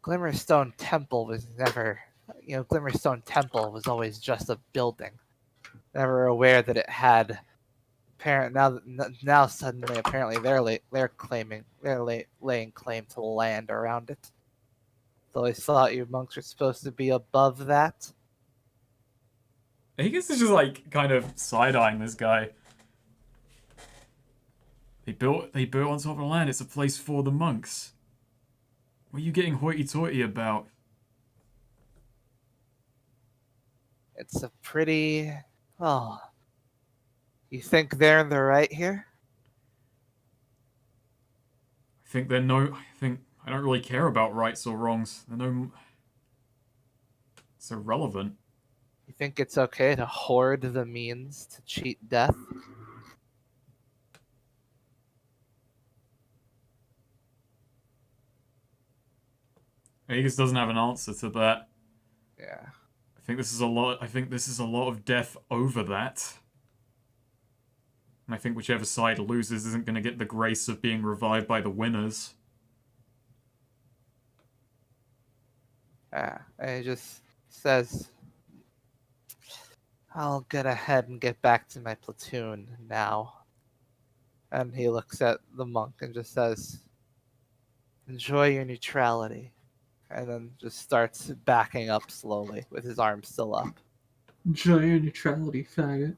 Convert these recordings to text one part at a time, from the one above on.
Glimmerstone Temple was never, Glimmerstone Temple was always just a building. Never aware that it had. Now suddenly, apparently they're laying claim to the land around it. So I thought you monks were supposed to be above that. Aegis is just like kind of side-eyeing this guy. They built on top of the land. It's a place for the monks. What are you getting hoity-toity about? It's a pretty. Oh. You think they're in the right here? I think I don't really care about rights or wrongs. It's irrelevant. You think it's okay to hoard the means to cheat death? Aegis doesn't have an answer to that. Yeah. I think this is a lot of death over that. And I think whichever side loses isn't going to get the grace of being revived by the winners. And he just says, I'll get ahead and get back to my platoon now. And he looks at the monk and just says, enjoy your neutrality. And then just starts backing up slowly with his arm still up. Enjoy your neutrality, faggot.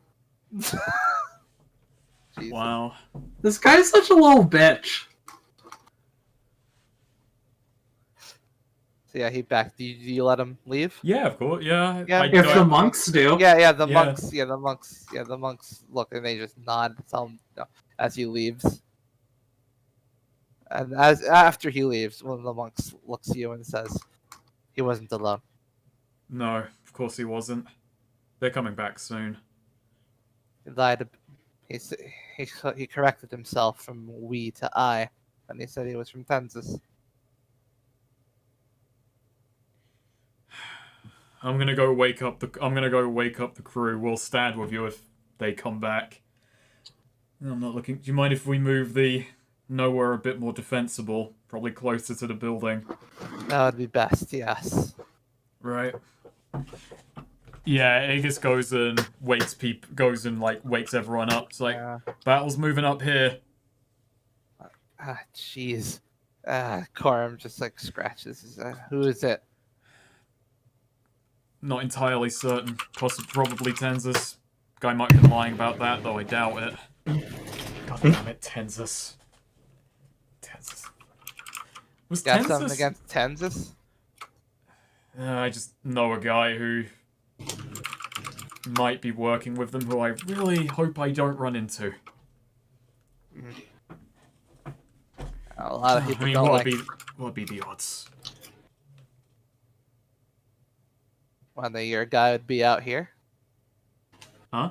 Wow. This guy's such a little bitch. So yeah, he backed. Do you let him leave? Yeah, of course. Yeah. If the monks do. The monks look and they just nod, tell him no, as he leaves. And after he leaves, one of the monks looks at you and says, "He wasn't alone." No, of course he wasn't. They're coming back soon. He lied. He corrected himself from we to I, and he said he was from Kansas. I'm gonna go wake up the crew. We'll stand with you if they come back. I'm not looking. Do you mind if we move the nowhere a bit more defensible, probably closer to the building? That would be best. Yes. Right. Yeah, Aegis goes and wakes everyone up. It's like, battle's moving up here. Jeez. Coram just like scratches. Who is it? Not entirely certain. Probably Tenzus. Guy might have been lying about that, though I doubt it. God damn it, Tenzus. Was Got Tenzus... something against Tenzus? I just know a guy who might be working with them, who I really hope I don't run into. A lot of people don't what would be the odds? Whether your guy would be out here? Huh?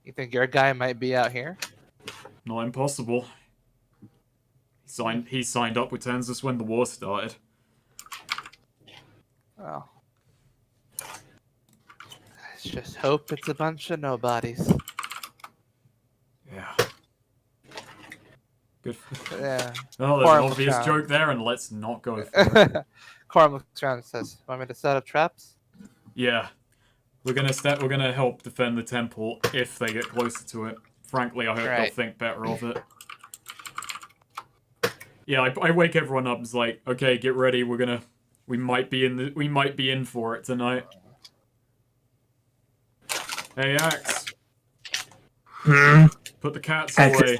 You think your guy might be out here? Not impossible. He signed up with Tenzus when the war started. Oh. Let's just hope it's a bunch of nobodies. Yeah. Good. Yeah. Oh, there's an obvious joke there, and let's not go for it. Coram looks around and says, "Want me to set up traps?" Yeah. We're gonna help defend the temple if they get closer to it. Frankly, I hope they'll think better of it. Yeah, I wake everyone up and it's like, okay, get ready, we might be in for it tonight. Hey, Axe. Put the cats away.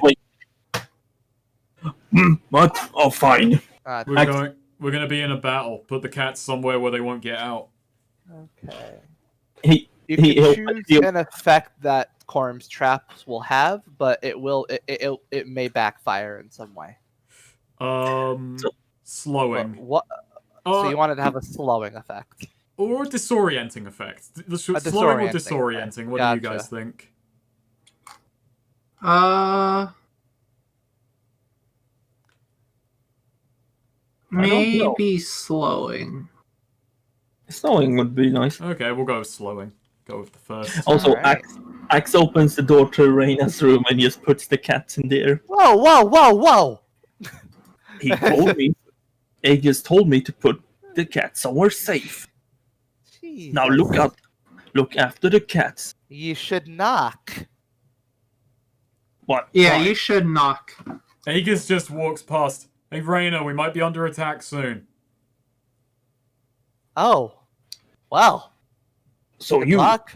What? Oh, fine. We're gonna be in a battle. Put the cats somewhere where they won't get out. Okay. You can choose an effect that Coram's traps will have, but it may backfire in some way. Slowing. What? So you wanted to have a slowing effect. Or a disorienting effect. Slowing or disorienting. What do you guys think? Maybe slowing. Slowing would be nice. Okay, we'll go with slowing. Go with the first. Also, Axe opens the door to Reina's room and just puts the cats in there. Whoa! He told me. Aegis told me to put the cat somewhere safe. Now Jesus. look after the cats. You should knock. What? Yeah, Why? you should knock. Aegis just walks past. Hey, Raina, we might be under attack soon. Oh. Well. So Good you, luck.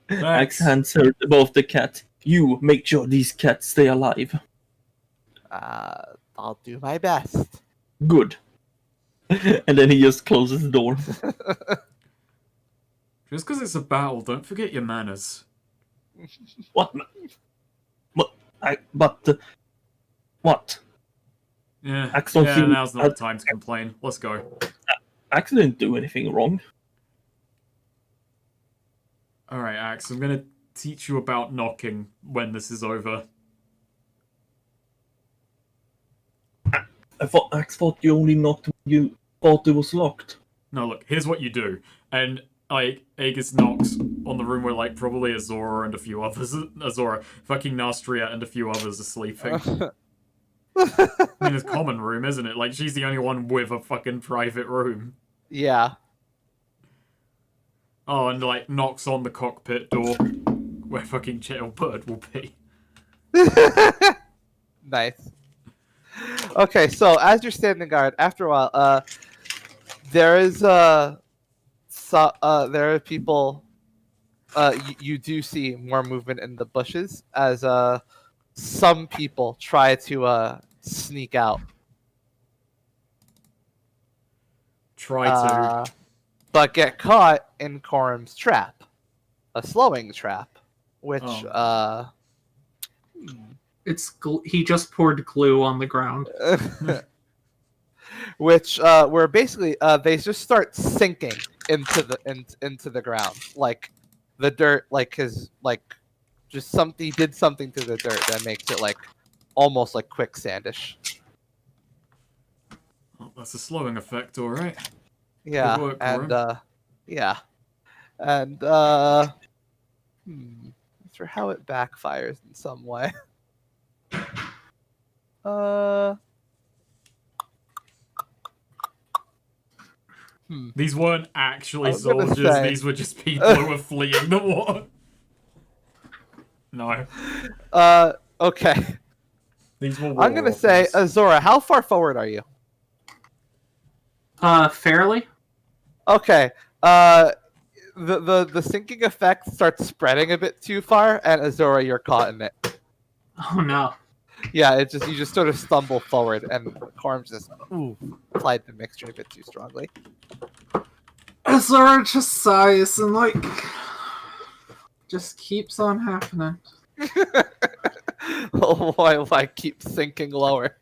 Axe hands her both the cat. You make sure these cats stay alive. I'll do my best. Good. And then he just closes the door. Just because it's a battle, don't forget your manners. What? What? Yeah, Axe don't seem- now's not the time to complain. Let's go. Axe didn't do anything wrong. Alright, Axe, I'm gonna teach you about knocking when this is over. Axe thought you only knocked when you thought it was locked. No, look, here's what you do. And, like, Aegis knocks on the room where, like, probably Azora and a few others... fucking Nastria and a few others are sleeping. I mean, it's a common room, isn't it? Like, she's the only one with a fucking private room. Yeah. Oh, and, like, knocks on the cockpit door where fucking Chittlebird will be. Nice. Okay, so as you're standing guard, after a while, there is there are people. You do see more movement in the bushes as some people try to sneak out. Try to. But get caught in Korum's trap, a slowing trap, which He just poured glue on the ground. which where basically they just start sinking into the ground, like the dirt, like just something, he did something to the dirt that makes it like almost like quicksandish. Oh, that's a slowing effect, alright. Yeah, Good work, and Corum. yeah, and for how it backfires in some way. These weren't actually I was gonna soldiers, say- these were just people who were fleeing the war. No. Okay. These were war I'm gonna say, orphans. Azora, how far forward are you? Fairly? Okay. The sinking effect starts spreading a bit too far, and Azora, you're caught in it. Oh no. Yeah, you just sort of stumble forward, and Korm just applied the mixture a bit too strongly. Azora just sighs and like just keeps on happening. Oh, why keep sinking lower?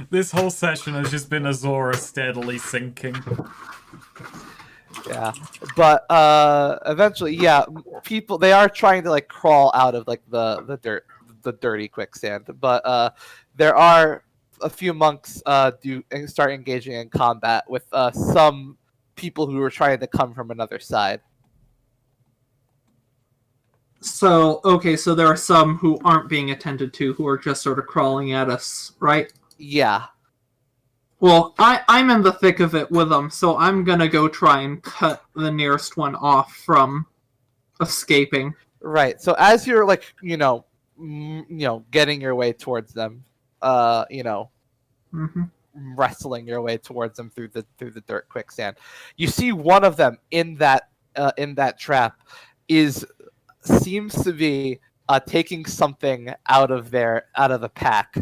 This whole session has just been Azora steadily sinking. Yeah, but eventually, yeah, people, they are trying to like crawl out of like the dirt, the dirty quicksand. But there are a few monks start engaging in combat with some people who are trying to come from another side. So, okay, so there are some who aren't being attended to who are just sort of crawling at us, right? Yeah. Well, I'm in the thick of it with them, so I'm gonna go try and cut the nearest one off from escaping. Right. So as you're like, getting your way towards them, Mm-hmm. wrestling your way towards them through the dirt quicksand, you see one of them in that trap seems to be taking something out of the pack.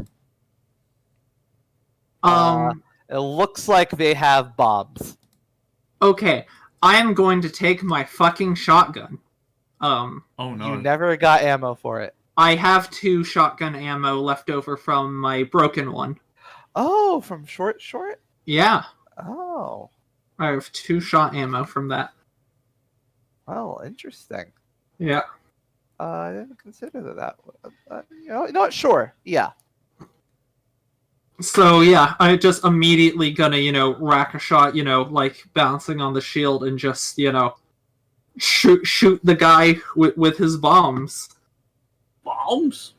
It looks like they have bombs. Okay, I am going to take my fucking shotgun. Oh no. You never got ammo for it. I have 2 shotgun ammo left over from my broken one. Oh, from short? Yeah, Oh, I have 2 shot ammo from that. well, interesting. Yeah. I didn't consider that. You know what? Sure. Yeah. So yeah, I just immediately gonna, rack a shot, like bouncing on the shield and just, shoot the guy with his bombs. Bombs?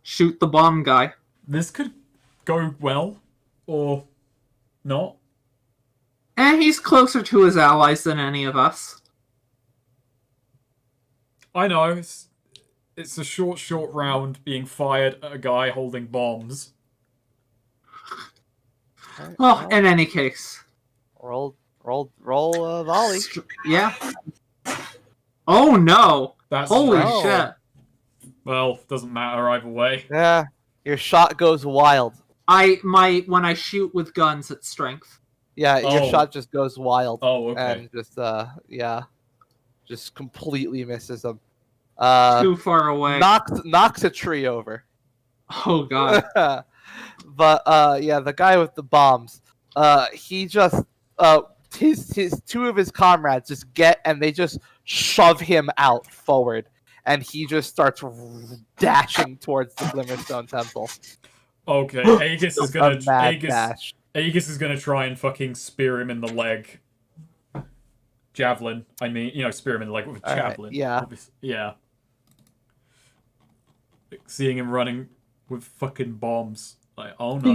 Shoot the bomb guy. This could go well. Or not? And he's closer to his allies than any of us. I know, it's a short round being fired at a guy holding bombs. Alright, Well, in any case. roll a volley. Yeah. Oh no! That's Holy no. shit! Well, doesn't matter either way. Yeah, your shot goes wild. When I shoot with guns, it's strength. Yeah, your Oh. shot just goes wild Oh, okay. and just completely misses him. Too far away. Knocks a tree over. Oh god. But yeah, the guy with the bombs, he just his two of his comrades just get and they just shove him out forward, and he just starts dashing towards the Glimmerstone Temple. Okay, Aegis is gonna A mad dash. Aegis is gonna try and fucking spear him in the leg. Javelin, I mean, spear him in the leg with a javelin. Right, yeah. Yeah. Seeing him running with fucking bombs. Like, oh no.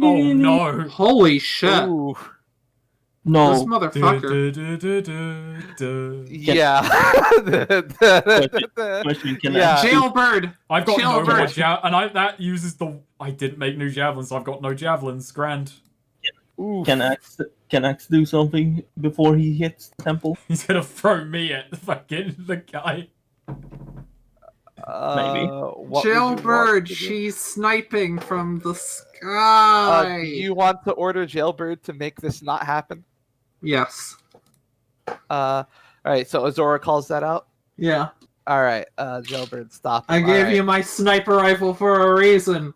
Oh no. Holy shit. Ooh. No. This motherfucker. Yeah. Question, can Yeah. Jailbird! I've got no more Jailbird. and that uses I didn't make new javelins, so I've got no javelins. Grand. Oof. Can Axe do something before he hits the temple? He's gonna throw me at the guy. Maybe. What would you want Jailbird, to do? she's sniping from the Do sky. you want to order Jailbird to make this not happen? Yes. All right, so Azora calls that out. Yeah. All right, Jailbird, stop. I him. gave All you my sniper rifle for a reason.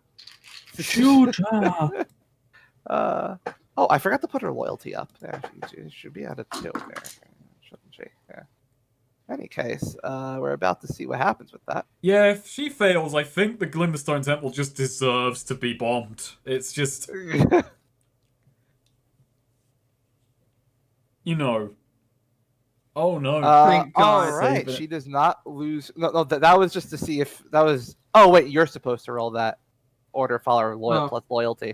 Shoot! right. Oh, I forgot to put her loyalty up. There, she should be at a 2 there, shouldn't she? Yeah. Any case, we're about to see what happens with that. Yeah, if she fails, I think the Glimmerstone Temple just deserves to be bombed. It's just, Oh no. Thank God. All right, Save it. she does not lose. No, that was just to see if that was. Oh wait, you're supposed to roll that. Order follower Oh. plus loyalty.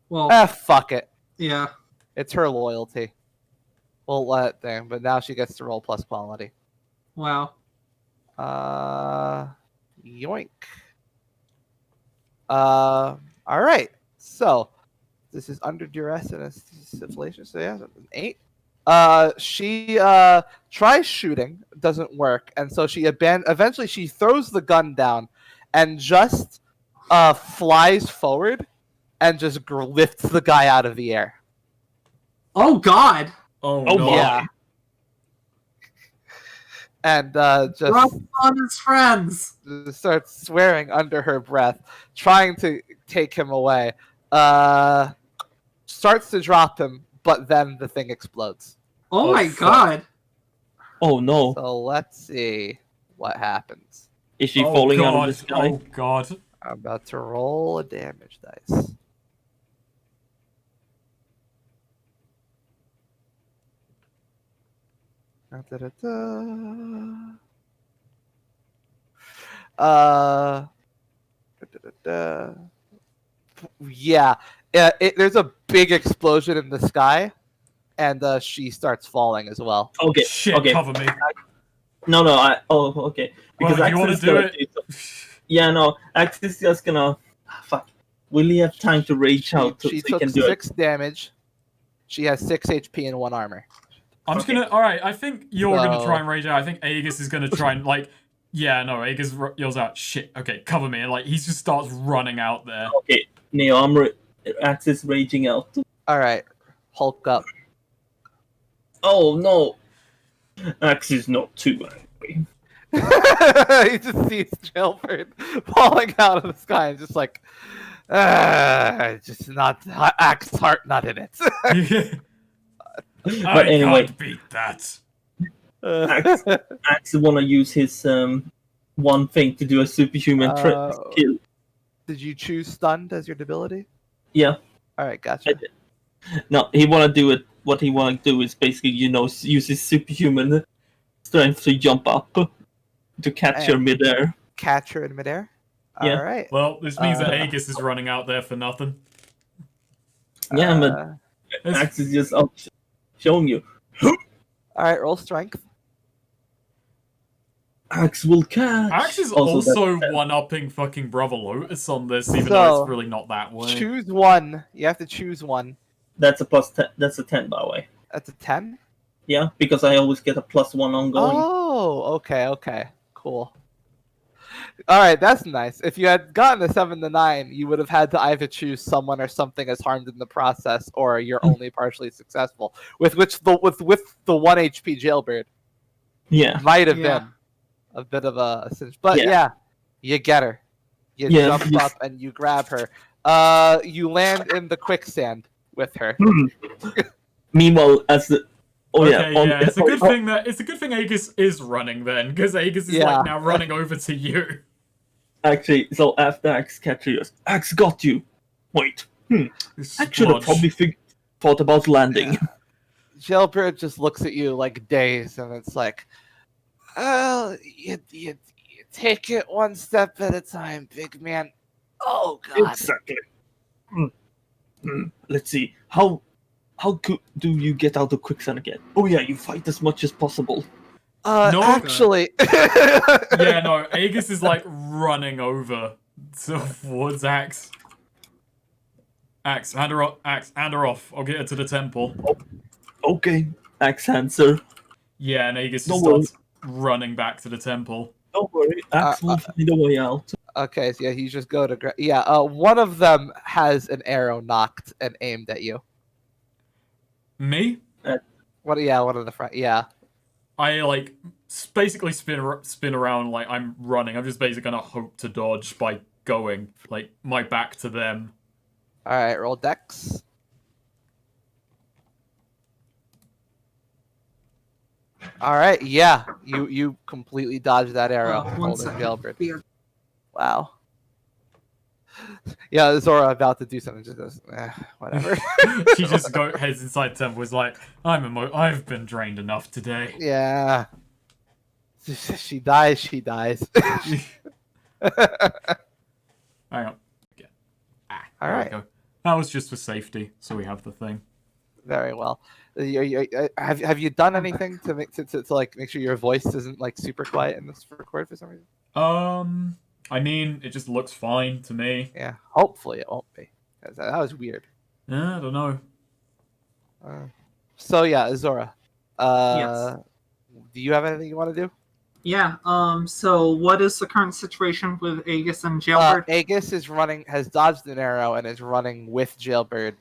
Well, Fuck it. yeah. It's her loyalty. We'll let it there, but now she gets to roll plus quality. Wow. Yoink. All right. So this is under duress and a stipulation. So yeah, an 8. She tries shooting, doesn't work, and so she eventually she throws the gun down, and just flies forward, and just lifts the guy out of the air. Oh God. Oh Oh, no. Yeah. And just Run on his friends. starts swearing under her breath, trying to take him away. Starts to drop him, but then the thing explodes. Oh, Oh, my fuck. God. Oh no! So let's see what happens. Is she Oh, falling out God. of the sky? Oh god. I'm about to roll a damage dice. Da-da-da-da. Da-da-da-da. Yeah, there's a big explosion in the sky, and she starts falling as well. Okay. Shit, Okay. cover me. No. Okay. Well, Because you want Axe to do is it? gonna Yeah, no. Axe is just gonna. Fuck. Will he have time to rage out so She he took can do 6 damage. She has 6 HP and 1 armor. I'm just Okay. gonna. Alright, I think you're gonna So- try and rage out. I think Aegis is gonna try and, yeah, no, Aegis yells out, shit, okay, cover me. And, he just starts running out there. it? Okay. Neo, Axe is raging out. All right, Hulk up. Oh no! Axe is not too angry. He just sees Jailbird falling out of the sky and just like, just not Axe heart, not in it. I anyway. can't beat that. Axe wanna use his one thing to do a superhuman skill. Did you choose stunned as your ability? Yeah. All right, gotcha. No, he wanna do it. What he wanna do is basically, use his superhuman strength to jump up to catch her And- midair. Catch her in midair. Yeah. All right. Well, this means that Aegis is running out there for nothing. Yeah, but Axe is just out showing you. All right, roll strength. Axe will catch. Axe is Also, also that's- one-upping fucking Brother Lotus on this, even So, though it's really not that way. Choose one. You have to choose one. That's a plus 10. That's a 10, by the way. That's a 10? Yeah, because I always get a +1 ongoing. Oh, okay. Cool. All right, that's nice. If you had gotten a 7 to 9, you would have had to either choose someone or something as harmed in the process, or you're only partially successful. With the 1 HP jailbird Yeah. might have Yeah. been a bit of a cinch. But Yeah. yeah, you get her. You Yeah, jump you- up and you grab her. You land in the quicksand with her. Meanwhile, as the Okay, yeah, it's a good thing that it's a good thing Aegis is running then, because Aegis is Yeah. like now running over to you. Actually, so after Axe catches, Axe got you. Wait, I should have Splodge. probably thought about landing. Jailbird just looks at you like dazed, and it's like, oh, you take it one step at a time, big man. Oh God. Exactly. Let's see. How do you get out of quicksand again? Oh yeah, you fight as much as possible. No. Actually, Yeah, no, Aegis is like running over towards Axe. Axe, hand her off. Axe, hand her off. I'll get her to the temple. Okay, Axe hands her. Yeah, and Aegis Don't just starts running back to the temple. Don't worry, Axe will find a way out. okay, so yeah, you just go to one of them has an arrow knocked and aimed at you. Me? What? Yeah, one of the front. Yeah. I like basically spin around like I'm running. I'm just basically gonna hope to dodge by going like my back to them. All right, roll dex. All right, yeah, you completely dodged that arrow. One holding second. Jailbird. Beer. Wow. Yeah, Zora about to do something. Just goes, whatever. She just heads inside temple. Is like, I've been drained enough today. Yeah. She dies. She dies. Hang on. Okay. All There we right. go. That was just for safety, so we have the thing. Very well. Have you done anything to make to like make sure your voice isn't like super quiet in this record for some reason? I mean, it just looks fine to me. Yeah. Hopefully it won't be. That was weird. I don't know. So yeah, Zora. Yes. Do you have anything you want to do? Yeah. So what is the current situation with Aegis and Jailbird? Aegis has dodged an arrow and is running with Jailbird.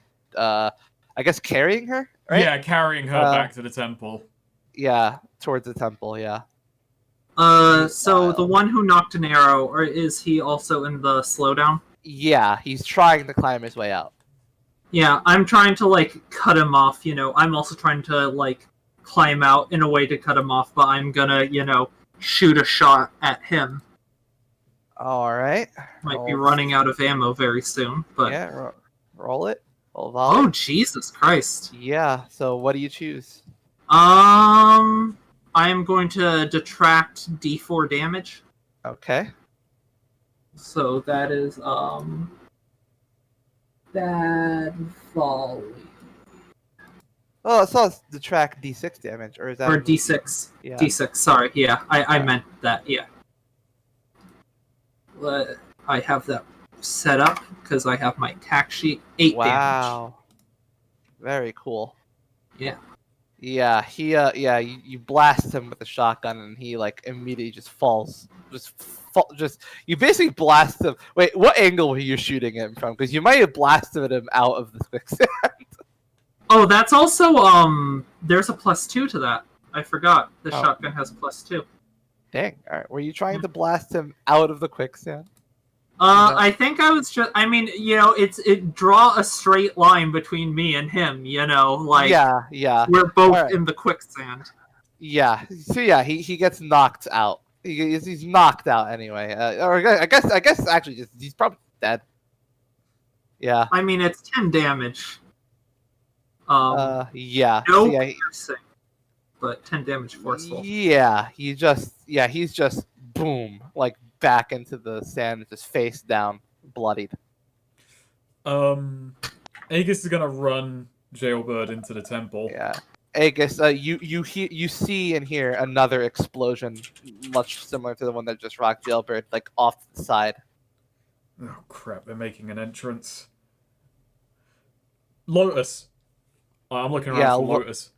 I guess carrying her, right? Yeah, carrying her back to the temple. Yeah, towards the temple. Yeah. So the one who knocked an arrow, or is he also in the slowdown? Yeah, he's trying to climb his way out. Yeah, I'm trying to like cut him off. I'm also trying to like climb out in a way to cut him off, but I'm gonna shoot a shot at him. All right. Might be running out of ammo very soon, but Yeah, roll it. Roll oh volley. Jesus Christ! Yeah. So what do you choose? I am going to detract D4 damage. Okay. So that is bad volley Oh, so it's detract D6 damage, or is that or D6. Yeah. D6. Sorry, yeah, I Yeah. meant that. Yeah. I have that set up because I have my tack sheet. 8 damage. Wow. Very cool. Yeah. Yeah, you blast him with a shotgun and he like immediately just falls. Just you basically blast him. Wait, what angle were you shooting him from? Because you might have blasted him out of the quicksand. Oh, that's also there's a +2 to that. I forgot. The Oh. shotgun has a +2. Dang. All right. Were you trying to blast him out of the quicksand? I think I was just. I mean, it draw a straight line between me and him. Like Yeah. we're both Alright. in the quicksand. Yeah. So yeah, he gets knocked out. He's knocked out anyway. Or I guess actually just he's probably dead. Yeah. I mean, it's 10 damage. Yeah. No So, yeah. piercing, but 10 damage forceful. Yeah, he's just boom, like back into the sand, just face down, bloodied. Aegis is gonna run Jailbird into the temple. Yeah. Aegis, you see and hear another explosion, much similar to the one that just rocked Jailbird, like off to the side. Oh crap! They're making an entrance. Lotus. I'm looking around Yeah, for Lotus.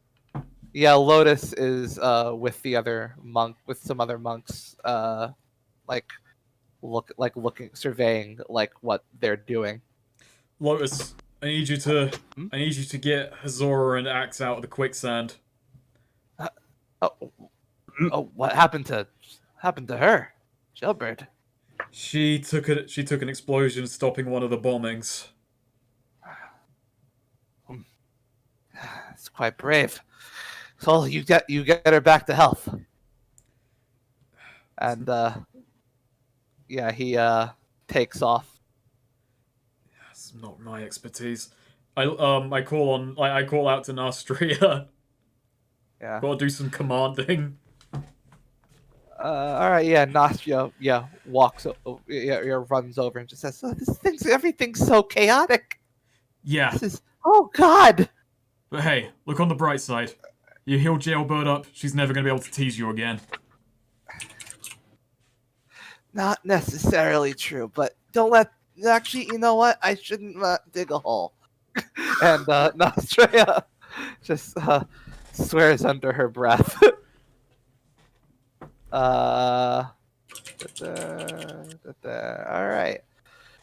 Yeah, Lotus is with some other monks, like looking, surveying like what they're doing. Lotus, I need you to get Hazora and Axe out of the quicksand. Oh, what happened to her, Jailbird? She took an explosion, stopping one of the bombings. It's quite brave. So you get her back to health. And yeah, he takes off. That's not my expertise. I call out to Nastria. Yeah. Gotta do some commanding. All right. Yeah. Nastria. Yeah. Runs over and just says, everything's so chaotic. Yeah. Oh God. But hey, look on the bright side. You heal Jailbird up, she's never gonna be able to tease you again. Not necessarily true, but don't let. Actually, you know what? I shouldn't dig a hole. And Nostria just swears under her breath. All right.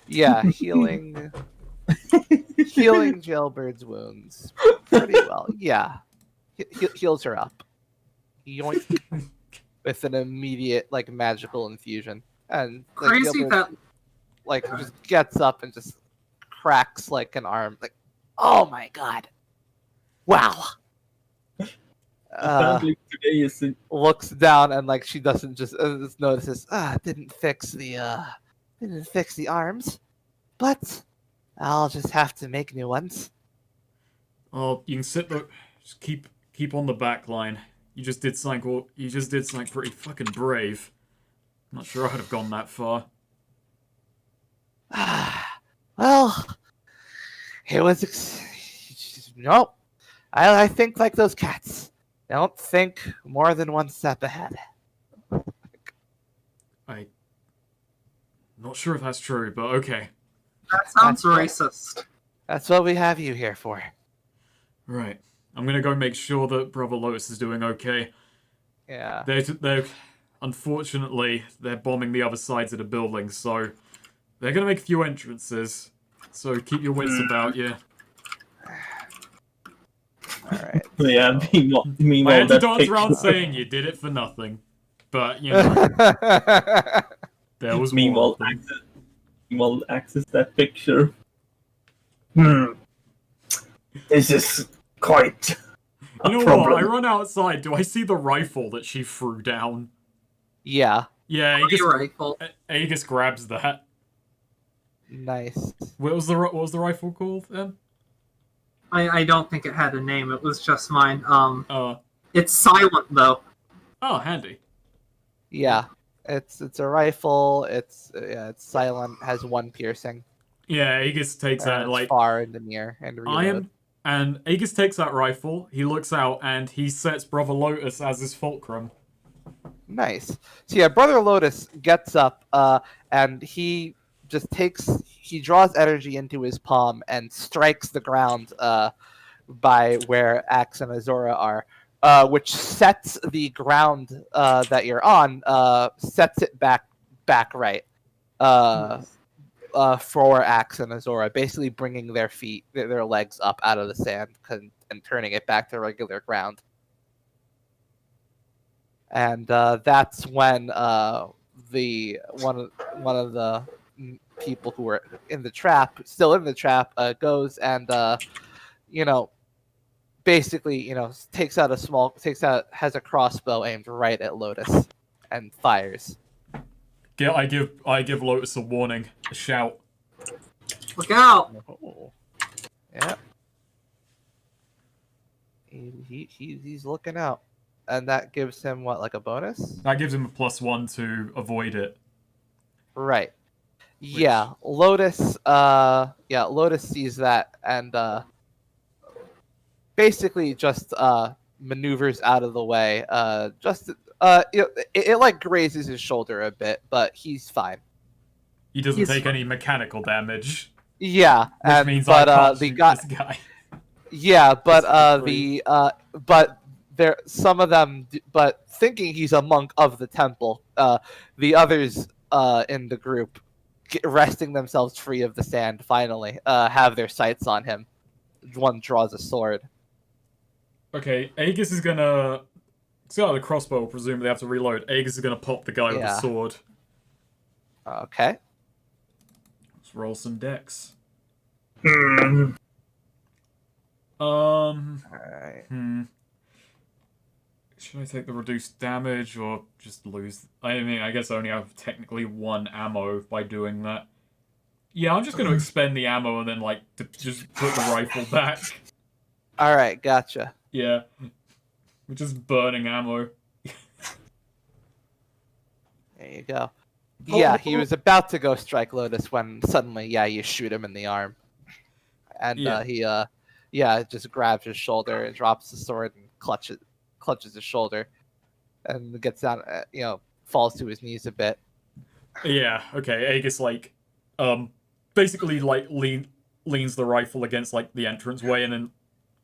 Yeah, healing Jailbird's wounds pretty well. Yeah, heals her up. Yoink. With an immediate like magical infusion, and like, Crazy Jailbird, that like just gets up and just cracks like an arm. Like, oh my God! Wow. Apparently today is Looks down and like she doesn't just notices. Didn't fix the arms, but I'll just have to make new ones. Oh, you can just keep on the back line. You just did something pretty fucking brave. I'm not sure I'd have gone that far. Well, it was no. I think like those cats. Don't think more than one step ahead. I'm not sure if that's true, but okay. that sounds racist. That's what we have you here for. Right. I'm gonna go make sure that Brother Lotus is doing okay. Yeah. They're unfortunately they're bombing the other sides of the building, so they're gonna make a few entrances. So keep your wits about you. All right. yeah. I had to dance around saying you did it for nothing, but you know there was more. Meanwhile, access that picture. This is quite. You know problem. what? I run outside. Do I see the rifle that she threw down? Yeah. Yeah, Rifle. Aegis grabs that. Nice. What was the rifle called then? I don't think it had a name. It was just mine. Oh, It's silent though. handy. Yeah. It's a rifle. It's silent. Has one piercing. Yeah, Aegis takes that It's like far in the near and reload. and Aegis takes that rifle. He looks out and he sets Brother Lotus as his fulcrum. Nice. So yeah, Brother Lotus gets up, and he just draws energy into his palm and strikes the ground, by where Axe and Azora are, which sets the ground that you're on, sets it back right, for Axe and Azora, basically bringing their legs up out of the sand and turning it back to regular ground. And that's when one of the people who were still in the trap, goes and basically has a crossbow aimed right at Lotus and fires. Yeah, I give Lotus a warning, a shout. Look out! Oh. Yeah. He's looking out. And that gives him what, like a bonus? That gives him a +1 to avoid it. Right. Yeah, Lotus sees that and basically just maneuvers out of the way. It like grazes his shoulder a bit, but he's fine. He doesn't He's take fine. any mechanical damage, Yeah, which means I can't shoot this guy. Yeah, but That's free. but there some of them, but thinking he's a monk of the temple, the others in the group, resting themselves free of the sand, finally have their sights on him. One draws a sword. Okay, Aegis is gonna. It's got the crossbow. Presumably, they have to reload. Aegis is gonna pop the guy with the Yeah. sword. Okay. Let's roll some dex. Hmm. All right. Should I take the reduced damage or just lose? I mean, I guess I only have technically 1 ammo by doing that. Yeah, I'm just going to expend the ammo and then, like, just put the rifle back. All right. Gotcha. Yeah. We're just burning ammo. There you go. Yeah, he was about to go strike Lotus when suddenly, you shoot him in the arm, and Yeah. he just grabs his shoulder and drops the sword and clutches his shoulder, and gets down, falls to his knees a bit. Yeah, okay, Aegis, like, basically, like, leans the rifle against, like, the entranceway and then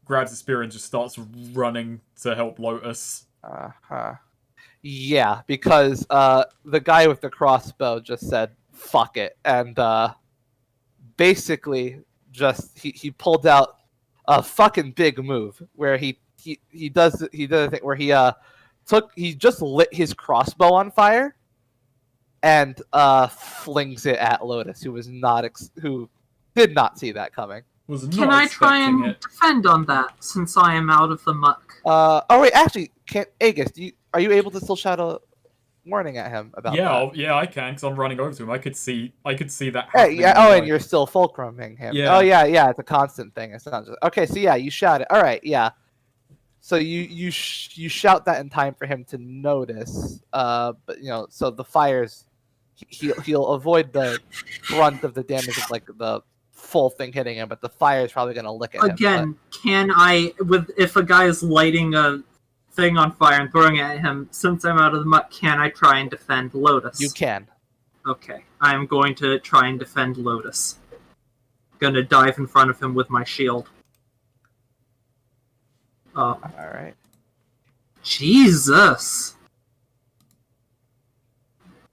grabs the spear and just starts running to help Lotus. Yeah, because the guy with the crossbow just said "fuck it," and basically just he pulled out a fucking big move where he does a thing where he just lit his crossbow on fire and flings it at Lotus, who did not see that coming. Was not Can I try expecting and it. defend on that since I am out of the muck? Oh wait, actually, Aegis, are you able to still shout a warning at him about that? Yeah, I can, because I'm running over to him. I could see that Hey, happening. yeah. on Oh, the and right. you're still fulcruming him. Yeah. Oh, yeah. It's a constant thing. It's not just okay. So yeah, you shout it. All right, yeah. So you shout that in time for him to notice. But so the fires, he'll avoid the brunt of the damage of like the full thing hitting him, but the fire is probably gonna lick at him. Again, can I, if a guy is lighting a thing on fire and throwing it at him, since I'm out of the muck, can I try and defend Lotus? You can. Okay, I'm going to try and defend Lotus. Gonna dive in front of him with my shield. All right. Jesus.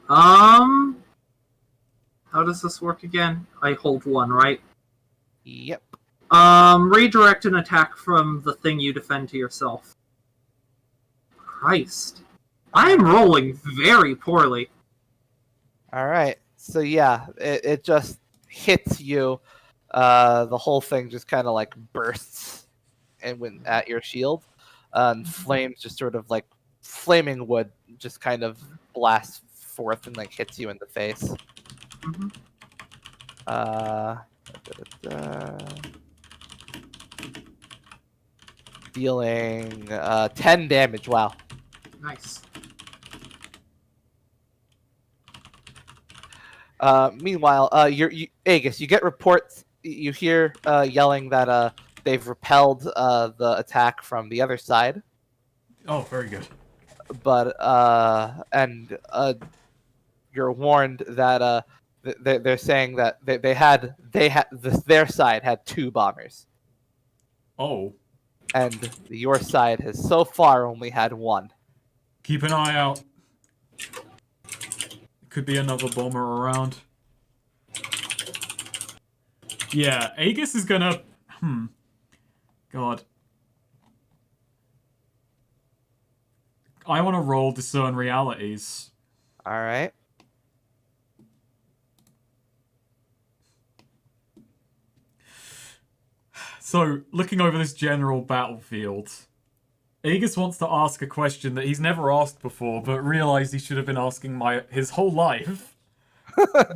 How does this work again? I hold 1, right? Yep. Redirect an attack from the thing you defend to yourself. Christ. I am rolling very poorly. All right. So yeah, it just hits you. The whole thing just kind of like bursts and went at your shield. And flames just sort of like flaming wood just kind of blasts forth and like hits you in the face. Mm-hmm. Dealing 10 damage. Wow. Nice. Meanwhile, Aegis, you get reports. You hear yelling that they've repelled the attack from the other side. Oh, very good. But you're warned that they're saying that their side had 2 bombers, Oh, and your side has so far only had 1. keep an eye out. Could be another bomber around. Yeah, Aegis is gonna... God. I want to roll Discern Realities. All right. So, looking over this general battlefield, Aegis wants to ask a question that he's never asked before, but realized he should have been asking his whole life.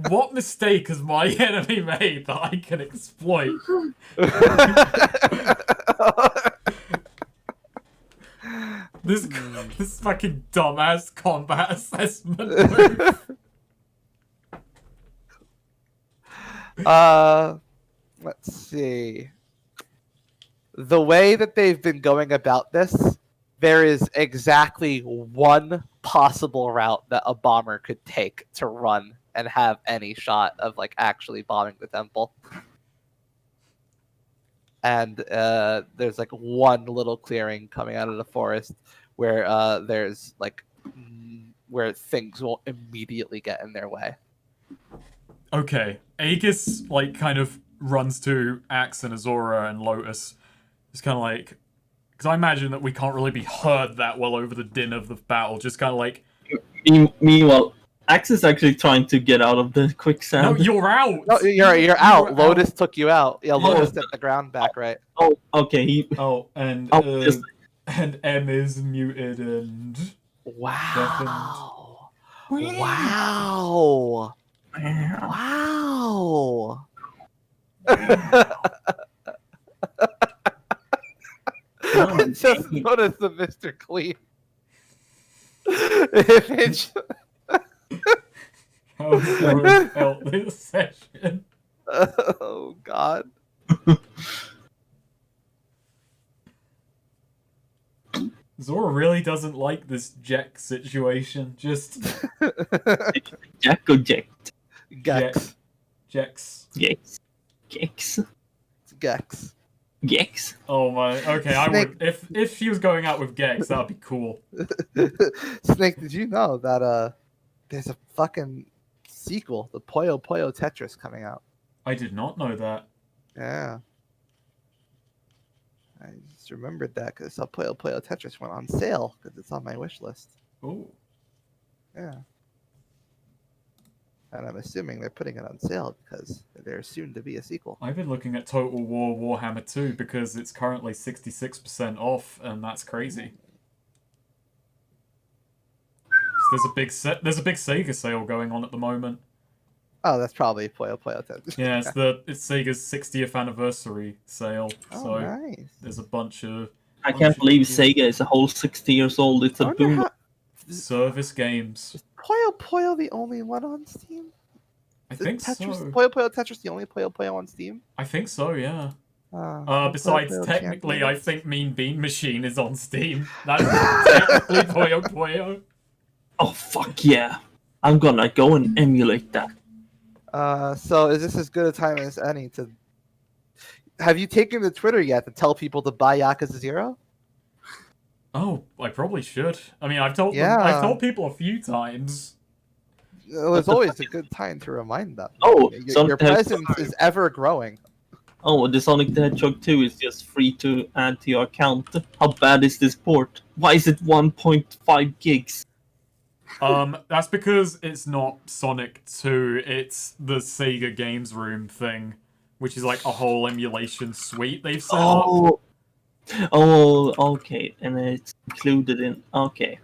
What mistake has my enemy made that I can exploit? This fucking dumbass combat assessment move. Let's see. the way that they've been going about this, there is exactly one possible route that a bomber could take to run and have any shot of like actually bombing the temple. And there's like one little clearing coming out of the forest where there's like where things will immediately get in their way. Okay, Aegis like kind of runs to Axe and Azora and Lotus. It's kind of like, because I imagine that we can't really be heard that well over the din of the battle. Just kind of like. Meanwhile, Axe is actually trying to get out of the quicksand. No, you're out. No, you're out. Lotus took you out. Yeah, Lotus set the ground back, right? Oh, okay. And M is muted and. Wow. Wow. Wow. Just notice the Mr. Clean image. How Zora felt this session. Oh God. Zora really doesn't like this Jack situation. Just Jack or Jack? Gex. Jax. Gex. Gex. Gex. Gex. Oh my. Okay, I would. If she was going out with Gex, that'd be cool. Snake, did you know that there's a fucking sequel, the Puyo Puyo Tetris, coming out? I did not know that. Yeah. I just remembered that because I saw Puyo Puyo Tetris went on sale because it's on my wish list. Ooh. Yeah. And I'm assuming they're putting it on sale because there's soon to be a sequel. I've been looking at Total War Warhammer 2 because it's currently 66% off, and that's crazy. There's a big Sega sale going on at the moment. Oh, that's probably Puyo Puyo Tetris. Yeah, it's Sega's 60th anniversary sale. Oh, so nice. there's a bunch of. I can't believe Sega is a whole 60 years old. It's a boom. Service games. Is Puyo Puyo the only one on Steam? I think Tetris, so. Puyo Puyo Tetris the only Puyo Puyo on Steam? I think so, yeah. Puyo Besides, Puyo technically, Champions. I think Mean Bean Machine is on Steam. That's technically Puyo Puyo. Oh, fuck yeah. I'm gonna go and emulate that. So is this as good a time as any to... Have you taken to Twitter yet to tell people to buy Yakuza 0? Oh, I probably should. I mean, I've told people a few times. It was always a good time to remind them. Oh, your presence is ever growing. Oh, the Sonic the Hedgehog 2 is just free to add to your account. How bad is this port? Why is it 1.5 gigs? That's because it's not Sonic 2, it's the Sega Games Room thing, which is like a whole emulation suite they've set up. Oh, okay, and it's included in... Okay.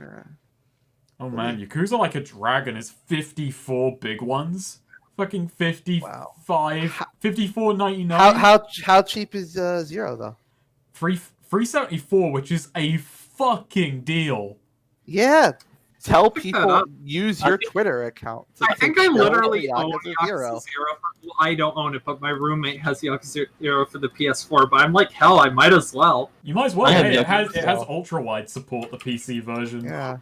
Oh man, Yakuza Like a Dragon is 54 big ones. Fucking 55, Wow. 54.99. How cheap is 0 though? 374, which is a fucking deal. Yeah. Tell people use your Twitter account. I think I literally own Yakuza 0. Yakuza 0. I don't own it, but my roommate has Yakuza 0 for the PS4. But I'm like, hell, I might as well. You might as well. I have Hey, it Yakuza has ultra wide support, the PC version. Yeah.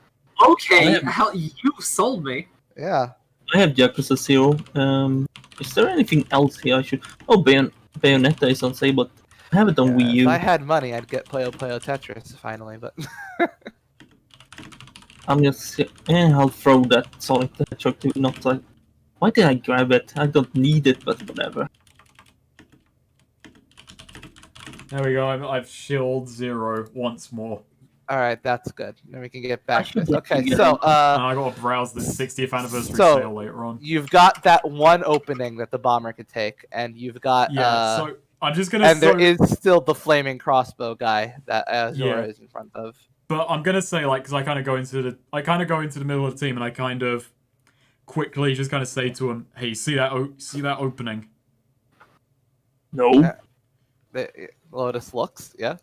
Okay, hell, you sold me. Yeah. I have Yakuza 0. Is there anything else here I should... Oh, Bayonetta is on sale, but I have it on Wii U. If I had money, I'd get Puyo Puyo Tetris finally, but... I'm just... I'll throw that Sonic the Hedgehog 2, not like... Why did I grab it? I don't need it, but whatever. There we go. I've shilled 0 once more. All right, that's good. Then we can get back to should this. Okay, get so I gotta browse the 60th anniversary sale later on. you've got that one opening that the bomber could take, and you've got So I'm just gonna. and there is still the flaming crossbow guy that Azura is in front of. But I'm gonna say, like, because I kind of go into the middle of the team, and I kind of quickly just kind of say to him, "Hey, see that opening?" No. Lotus looks, yeah.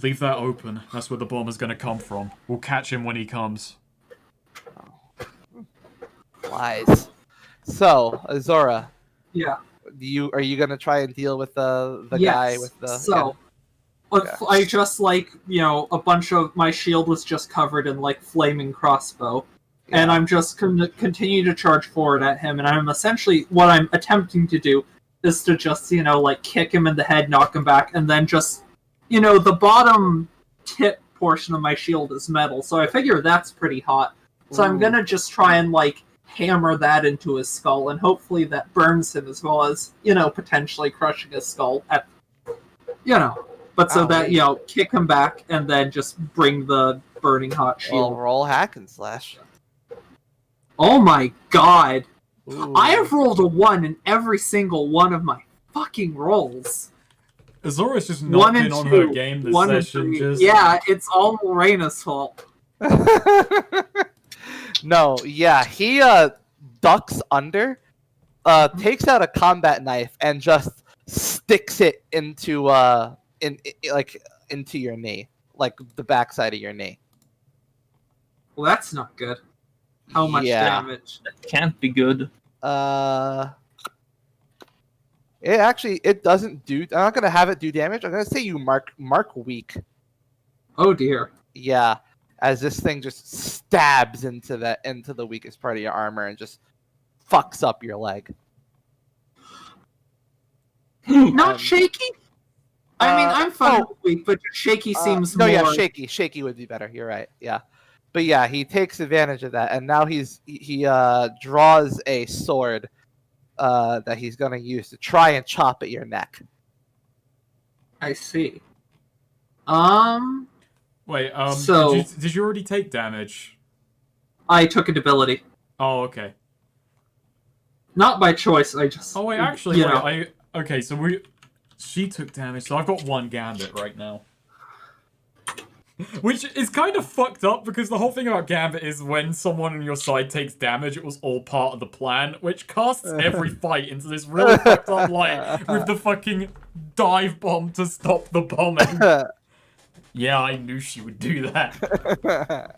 Leave that open. That's where the bomber's gonna come from. We'll catch him when he comes. Lies. So, Azora, Yeah. are you gonna try and deal with the Yes. guy with the? So, I just a bunch of my shield was just covered in flaming crossbow, and I'm just continue to charge forward at him, and I'm essentially what I'm attempting to do is to just kick him in the head, knock him back, and then just the bottom tip portion of my shield is metal, so I figure that's pretty hot. So I'm gonna just try and hammer that into his skull, and hopefully that burns him as well as potentially crushing his skull at But so that kick him back and then just bring the burning hot shield. Well, roll hack and slash. Oh my god! Ooh. I have rolled a 1 in every single one of my fucking rolls. Azora's just not been on her game this session. Just... Yeah, it's all Morena's fault. No, yeah, he ducks under, takes out a combat knife and just sticks it into into your knee, like the backside of your knee. Well, that's not good. How much damage? That can't be good. It doesn't do. I'm not gonna have it do damage. I'm gonna say you mark weak. Oh dear. Yeah, as this thing just stabs into the weakest part of your armor and just fucks up your leg. Not shaky. I mean, I'm fine with weak, but shaky seems more. No, yeah, shaky would be better. You're right. Yeah, but yeah, he takes advantage of that, and now he draws a sword that he's gonna use to try and chop at your neck. I see. Wait. So did you already take damage? I took a debility. Oh, okay. Not by choice. I just. Oh wait, actually, okay. So she took damage, so I've got 1 Gambit right now. Which is kind of fucked up, because the whole thing about Gambit is when someone on your side takes damage, it was all part of the plan, which casts every fight into this really fucked up light with the fucking dive bomb to stop the bombing. Yeah, I knew she would do that.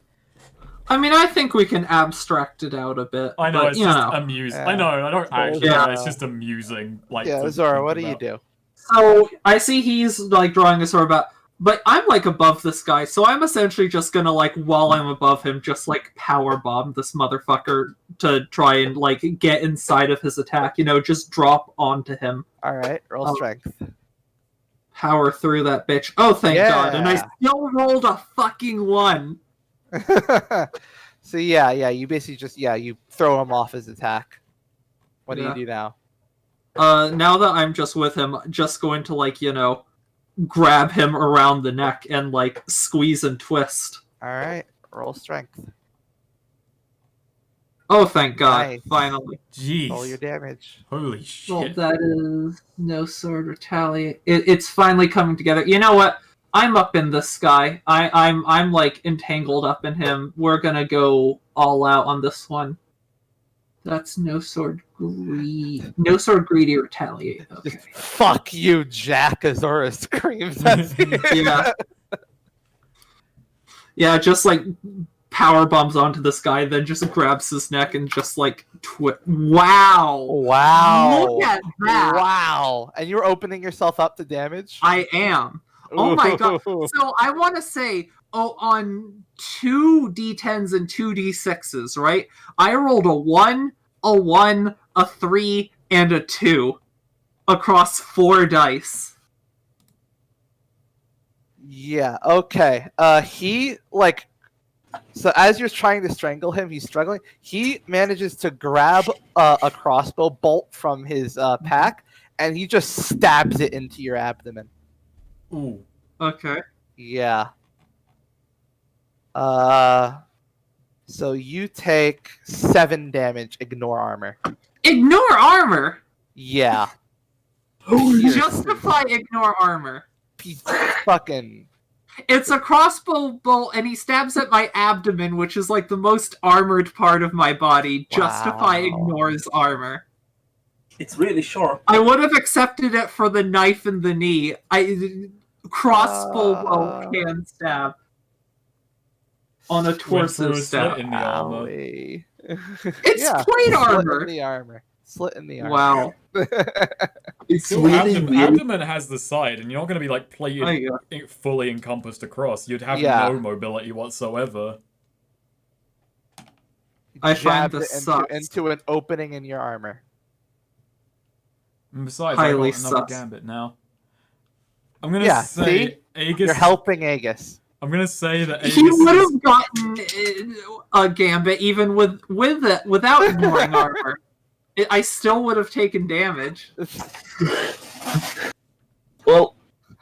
I mean, I think we can abstract it out a bit. I know, but, it's just amusing. I know, I don't actually know, it's just amusing. Zora, what do you do? So, I see he's, drawing a sword about... But I'm, above this guy, so I'm essentially just gonna, while I'm above him, just, power bomb this motherfucker to try and, get inside of his attack. Just drop onto him. Alright, roll strength. Power through that bitch. Oh, thank God. And I still rolled a fucking 1. So, you basically just, you throw him off his attack. What do you do now? Now that I'm just with him, just going to, grab him around the neck and squeeze and twist. Alright, roll strength. Oh, thank God. Nice. Finally. Jeez. Roll your damage. Holy shit. Well, that is no sword retaliate. It's finally coming together. You know what? I'm up in this guy. I'm entangled up in him. We're gonna go all out on this one. That's no sword greedy retaliate. Okay. Fuck you, Jack, Azora screams at you. Yeah. Yeah, just power bombs onto this guy, then just grabs his neck and just Wow! Look at that! Wow! And you're opening yourself up to damage? I am. Oh my God. So I want to say, on 2 D10s and 2 D6s, right? I rolled a 1, a 1, a 3, and a 2 across 4 dice. Yeah, okay. He, so as you're trying to strangle him, he's struggling. He manages to grab a crossbow bolt from his pack, and he just stabs it into your abdomen. Ooh. Okay. Yeah. So you take 7 damage, ignore armor. Ignore armor? Yeah. Justify ignore armor. He's fucking... It's a crossbow bolt, and he stabs at my abdomen, which is the most armored part of my body. Wow. Justify ignores armor. It's really sharp. I would have accepted it for the knife in the knee. Crossbow bow can stab on a torso stab. In the armor. It's plate armor. Slit in the armor. Wow. It's Still, really weird. abdomen has the side, and you're not going to be like plated fully encompassed across. You'd have no mobility whatsoever. I find Jabbed this it sucks. into an opening in your armor. And besides, Highly I got another sus. gambit now. I'm gonna say see? Aegis. You're helping Aegis. I'm gonna say that Aegis He would is... have gotten a gambit even without ignoring armor. I still would have taken damage. Well,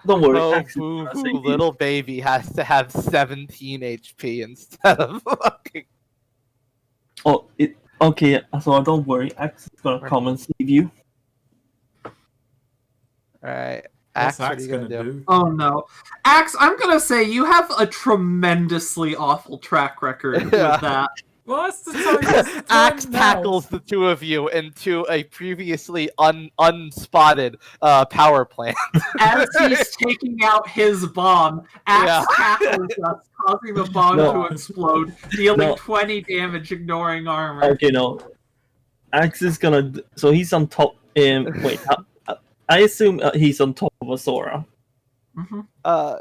don't worry. Oh, Axe is boo gonna hoo, save you. little baby has to have 17 HP instead of fucking. Oh, okay. So don't worry. Axe is gonna come and save you. Alright. What's Axe, what are Axe you gonna gonna do? do? Oh no. Axe, I'm gonna say you have a tremendously awful track record with that. Well, that's the time. Axe tackles the two of you into a previously unspotted power plant. As he's taking out his bomb, Axe tackles us, causing the bomb to explode, dealing 20 damage, ignoring armor. Okay, no. Axe is gonna. So he's on top. Wait. I assume he's on top of Azora.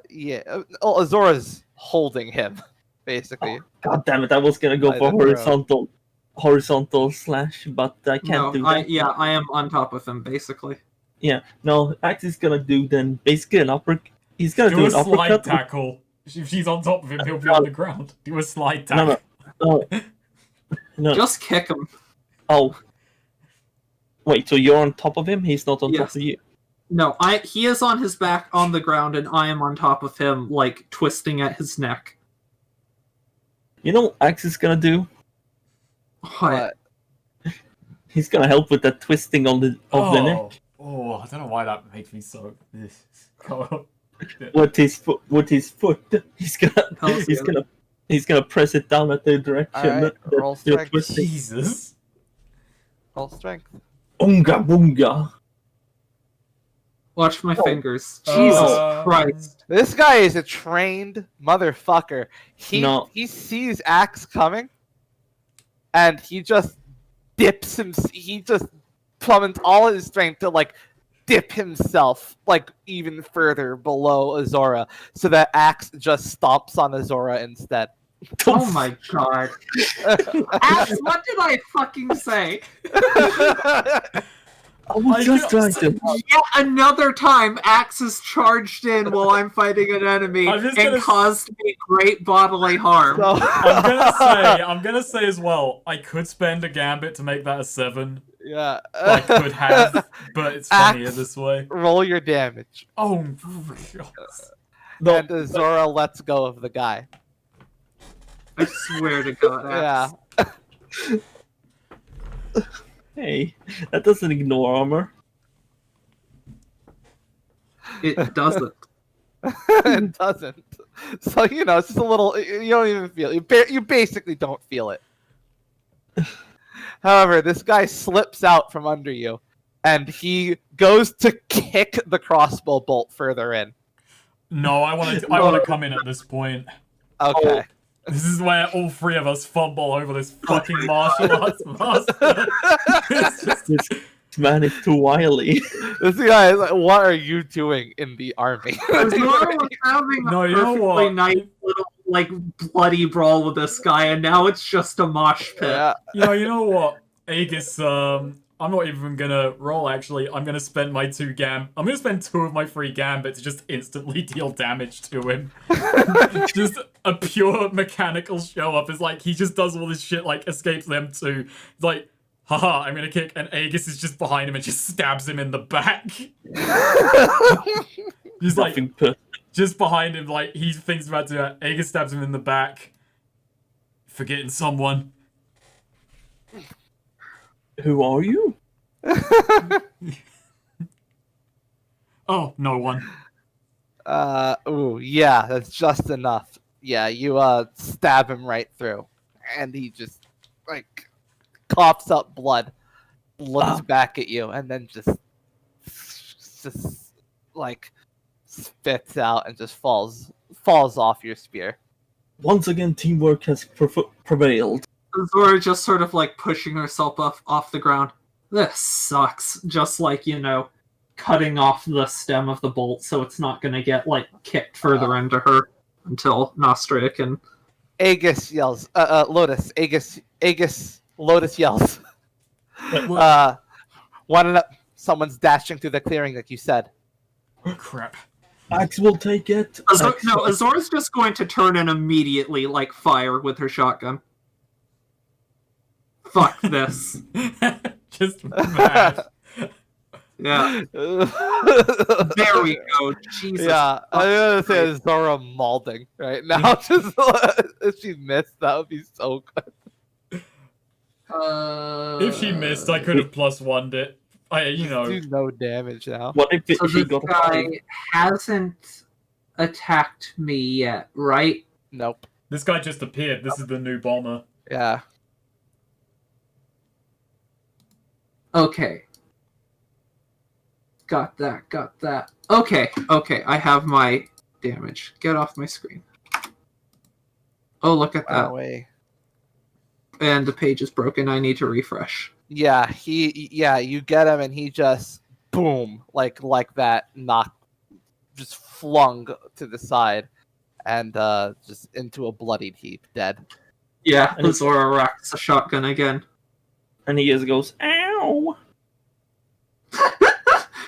Yeah. Oh, Azora's holding him, basically. Oh, God damn it! I was gonna go By for the horizontal slash, but I can't do that. I am on top of him, basically. Yeah, no. Axe is gonna do then basically an upper. He's gonna do a an slide uppercut. tackle. If she's on top of him, he'll be on the ground. Do a slide tackle. No. Just kick him. Oh. Wait, so you're on top of him? He's not on top of you? No, he is on his back on the ground, and I am on top of him, like, twisting at his neck. You know what Axe is gonna do? What? He's gonna help with that twisting of the neck. Oh, I don't know why that makes me so... With his foot, he's gonna press it down at the direction Alright, roll that you're strength. twisting. Jesus. Roll strength. Unga boonga. Watch my fingers. Jesus Christ. This guy is a trained motherfucker. He sees Axe coming, and he just dips him. He just plummets all his strength to like dip himself like even further below Azora, so that Axe just stomps on Azora instead. Oh my god. Axe, what did I fucking say? I was just trying to. Yet another time, Axe is charged in while I'm fighting an enemy and caused me great bodily harm. So... I'm gonna say as well, I could spend a gambit to make that a 7. Yeah. I could have, but it's funnier this way. Roll your damage. Oh, God. And Azora lets go of the guy. I swear to God, Axe. Yeah. Hey, that doesn't ignore armor. It doesn't. It doesn't. So, you know, it's just a little... You don't even feel it. You basically don't feel it. However, this guy slips out from under you, and he goes to kick the crossbow bolt further in. No, I want to come in at this point. Okay. This is where all three of us fumble over this fucking martial arts master. This man is too wily. This guy is like, what are you doing in the army? Azora was having a perfectly nice little, like, bloody brawl with this guy, and now it's just a mosh pit. Yeah. You know what? Aegis, I'm not even gonna roll, actually. I'm gonna spend my I'm gonna spend 2 of my 3 gambits to just instantly deal damage to him. Just a pure mechanical show up. It's like, he just does all this shit, like, escapes them too. It's like, haha, I'm gonna kick, and Aegis is just behind him and just stabs him in the back. Just like, just behind him, like, he thinks about to do that. Aegis stabs him in the back. Forgetting someone. Who are you? Oh, no one. Ooh, yeah, that's just enough. Yeah, you, stab him right through. And he just, like, coughs up blood, looks back at you, and then just, like, spits out and just falls off your spear. Once again, teamwork has prevailed. Azora just sort of like pushing herself off the ground. This sucks. Just like, you know, cutting off the stem of the bolt so it's not going to get like kicked further into her until Nostria can. Aegis yells. Lotus. Aegis. Lotus yells. What? Someone's dashing through the clearing, like you said. Crap. Axe will take it. No, Azora's just going to turn and immediately like fire with her shotgun. Fuck this. Just mad. Yeah. There we go. Jesus. Yeah, I'm gonna say Zora maulding right now. Just if she missed, that would be so good. If she missed, I could have +1'd it. Do no damage now. What if So she this got a guy 5? hasn't attacked me yet, right? Nope. This guy just appeared. This is the new bomber. Yeah. Okay. Got that. Okay, I have my damage. Get off my screen. Oh, look at that. Way. And the page is broken. I need to refresh. Yeah, you get him and he just boom, like that, just flung to the side and just into a bloodied heap, dead. Yeah, And Zora racks a shotgun again. And he just goes, ow!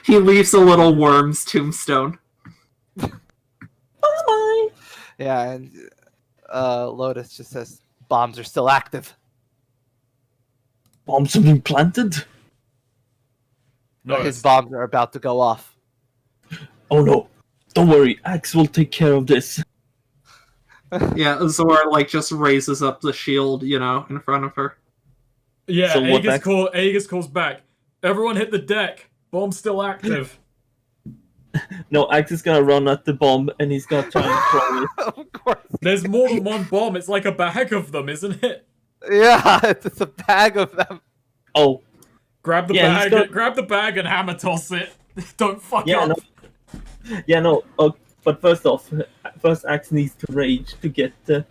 He leaves a little worm's tombstone. Bye! Yeah, and Lotus just says bombs are still active. Bombs have been planted? No, His bombs are about to go off. Oh no. Don't worry, Axe will take care of this. Yeah, Zora like just raises up the shield, in front of her. yeah. So what Aegis calls back. Everyone hit the deck. Bomb's still active. No, Axe is gonna run at the bomb and he's gonna try and throw it. Of course. There's more than one bomb. It's like a bag of them, isn't it? Yeah, it's a bag of them. Oh, Grab the Yeah, he's bag. got- Grab the bag and hammer toss it. Don't fuck yeah, up. no. Yeah, no. But first off, Axe needs to rage to get the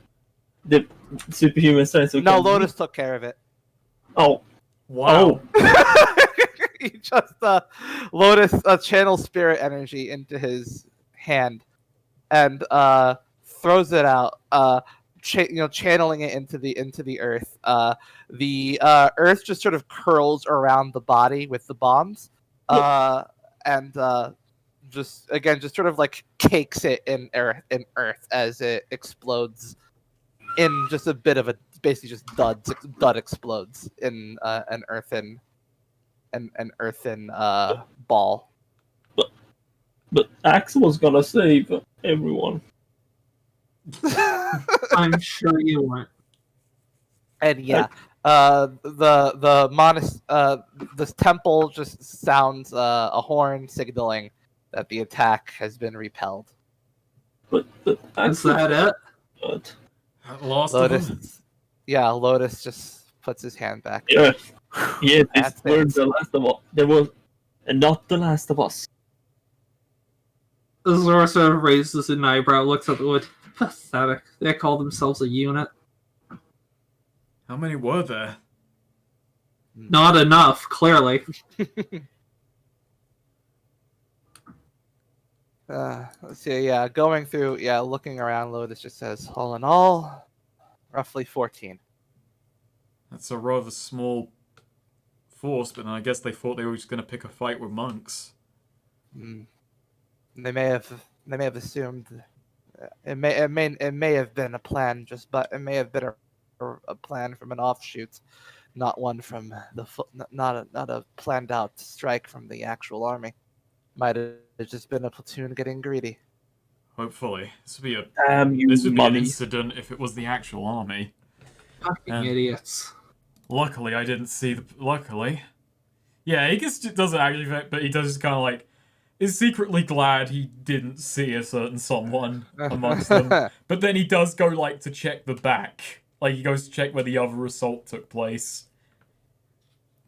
superhuman strength. So No, can- Lotus took care of it. Oh, Wow. He just Lotus channel spirit energy into his hand and throws it out. Channeling it into the earth. The earth just sort of curls around the body with the bombs, and just sort of like cakes it in earth as it explodes in just a bit of a basically just dud explodes in an earthen ball. but Axe was gonna save everyone. I'm sure you weren't. And yeah, this temple just sounds a horn signaling that the attack has been repelled. But Axe Is that it? good. Last of them. Lotus just puts his hand back. Yeah, yeah. That's This were it. the last of us. There was, and not the last of us. Zora sort of raises an eyebrow, looks at the wood. Pathetic. They call themselves a unit. How many were there? Not enough, clearly. Let's see. Yeah, going through. Yeah, looking around. Lotus just says, all in all, roughly 14. That's a rather small force, but then I guess they thought they were just going to pick a fight with monks. Mm. They may have assumed it may have been a plan, but it may have been a plan from an offshoot, not one from not a planned out strike from the actual army. Might have just been a platoon getting greedy. Hopefully, this would be Damn you, an money. incident if it was the actual army. Fucking Yeah. idiots. Luckily, I didn't see the. Luckily, yeah, Aegis doesn't actually, but he does kind of like is secretly glad he didn't see a certain someone amongst them. But then he does go like to check the back, like he goes to check where the other assault took place.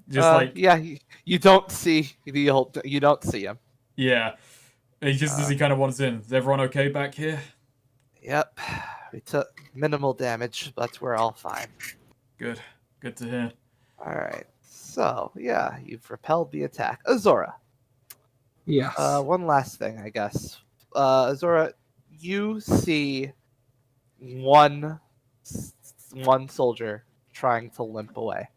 Just you don't see you don't see him. yeah, he just as he kind of wants in. Is everyone okay back here? Yep, we took minimal damage, but we're all fine. Good to hear. All right, so yeah, you've repelled the attack, Azora. Yes. One last thing, I guess. Zora, you see one soldier trying to limp away.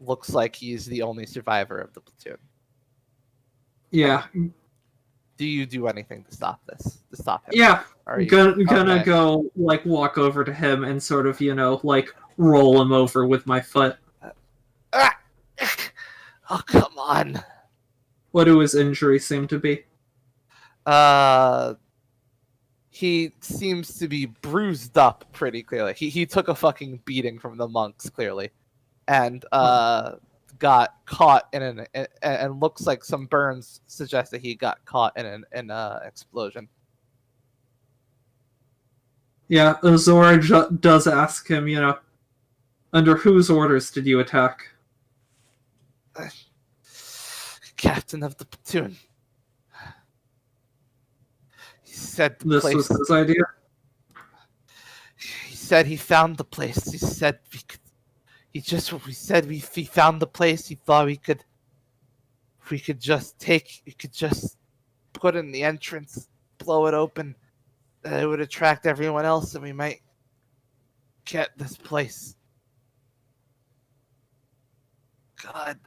Looks like he's the only survivor of the platoon. Yeah. Do you do anything to stop this? To stop him? Yeah. Are you Gonna okay. go, like, walk over to him and sort of, like, roll him over with my foot. Ah! Oh, come on. What do his injuries seem to be? He seems to be bruised up pretty clearly. He took a fucking beating from the monks, clearly. And got caught in and looks like some burns suggest that he got caught in an explosion. Yeah, Zora does ask him, under whose orders did you attack? Captain of the platoon. He said the This place. was his idea? He said he found the place. He said we could. He found the place. He thought we could just put in the entrance, blow it open. It would attract everyone else, and we might get this place. God.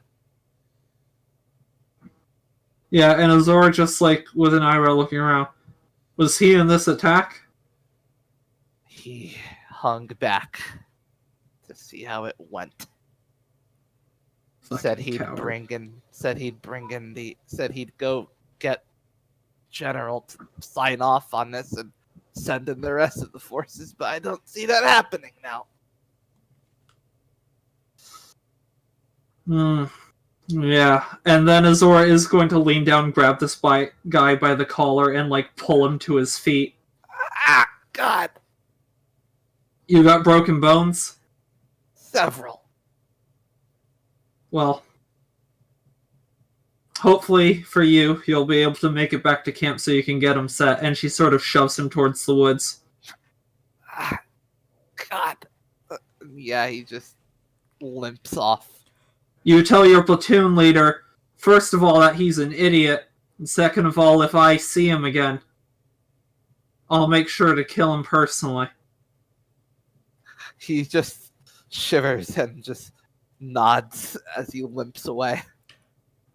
Yeah, and Azora just, like, with an eyebrow looking around. Was he in this attack? He hung back to see how it went. Said he'd go get General to sign off on this and send in the rest of the forces, but I don't see that happening now. Yeah, and then Azora is going to lean down, grab this guy by the collar, and, like, pull him to his feet. Ah, God. You got broken bones? Several. Well, hopefully for you, you'll be able to make it back to camp so you can get him set. And she sort of shoves him towards the woods. Ah, God. Yeah, he just limps off. You tell your platoon leader, first of all, that he's an idiot. And second of all, if I see him again, I'll make sure to kill him personally. He just shivers and just nods as he limps away.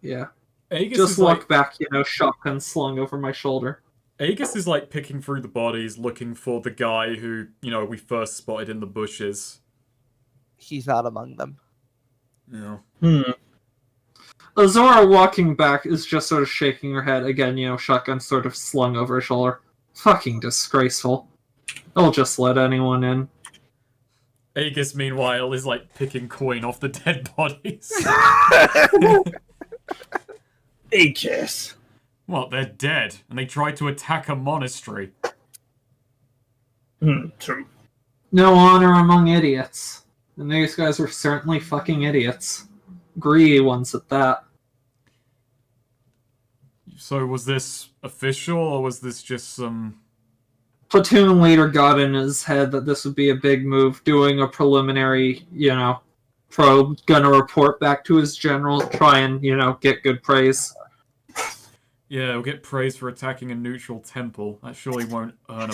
Yeah. Aegis Just is walk back, shotgun slung over my shoulder. Aegis is like picking through the bodies, looking for the guy who, we first spotted in the bushes. He's not among them. Yeah. Azora walking back is just sort of shaking her head. Again, shotgun sort of slung over her shoulder. Fucking disgraceful. They'll just let anyone in. Aegis, meanwhile, is like picking coin off the dead bodies. Aegis. What, they're dead, and they tried to attack a monastery. True. No honor among idiots. And these guys were certainly fucking idiots. Greedy ones at that. So was this official, or was this just some... Platoon leader got in his head that this would be a big move, doing a preliminary, probe, gonna report back to his general, try and, get good praise. Yeah, we'll get praise for attacking a neutral temple. That surely won't earn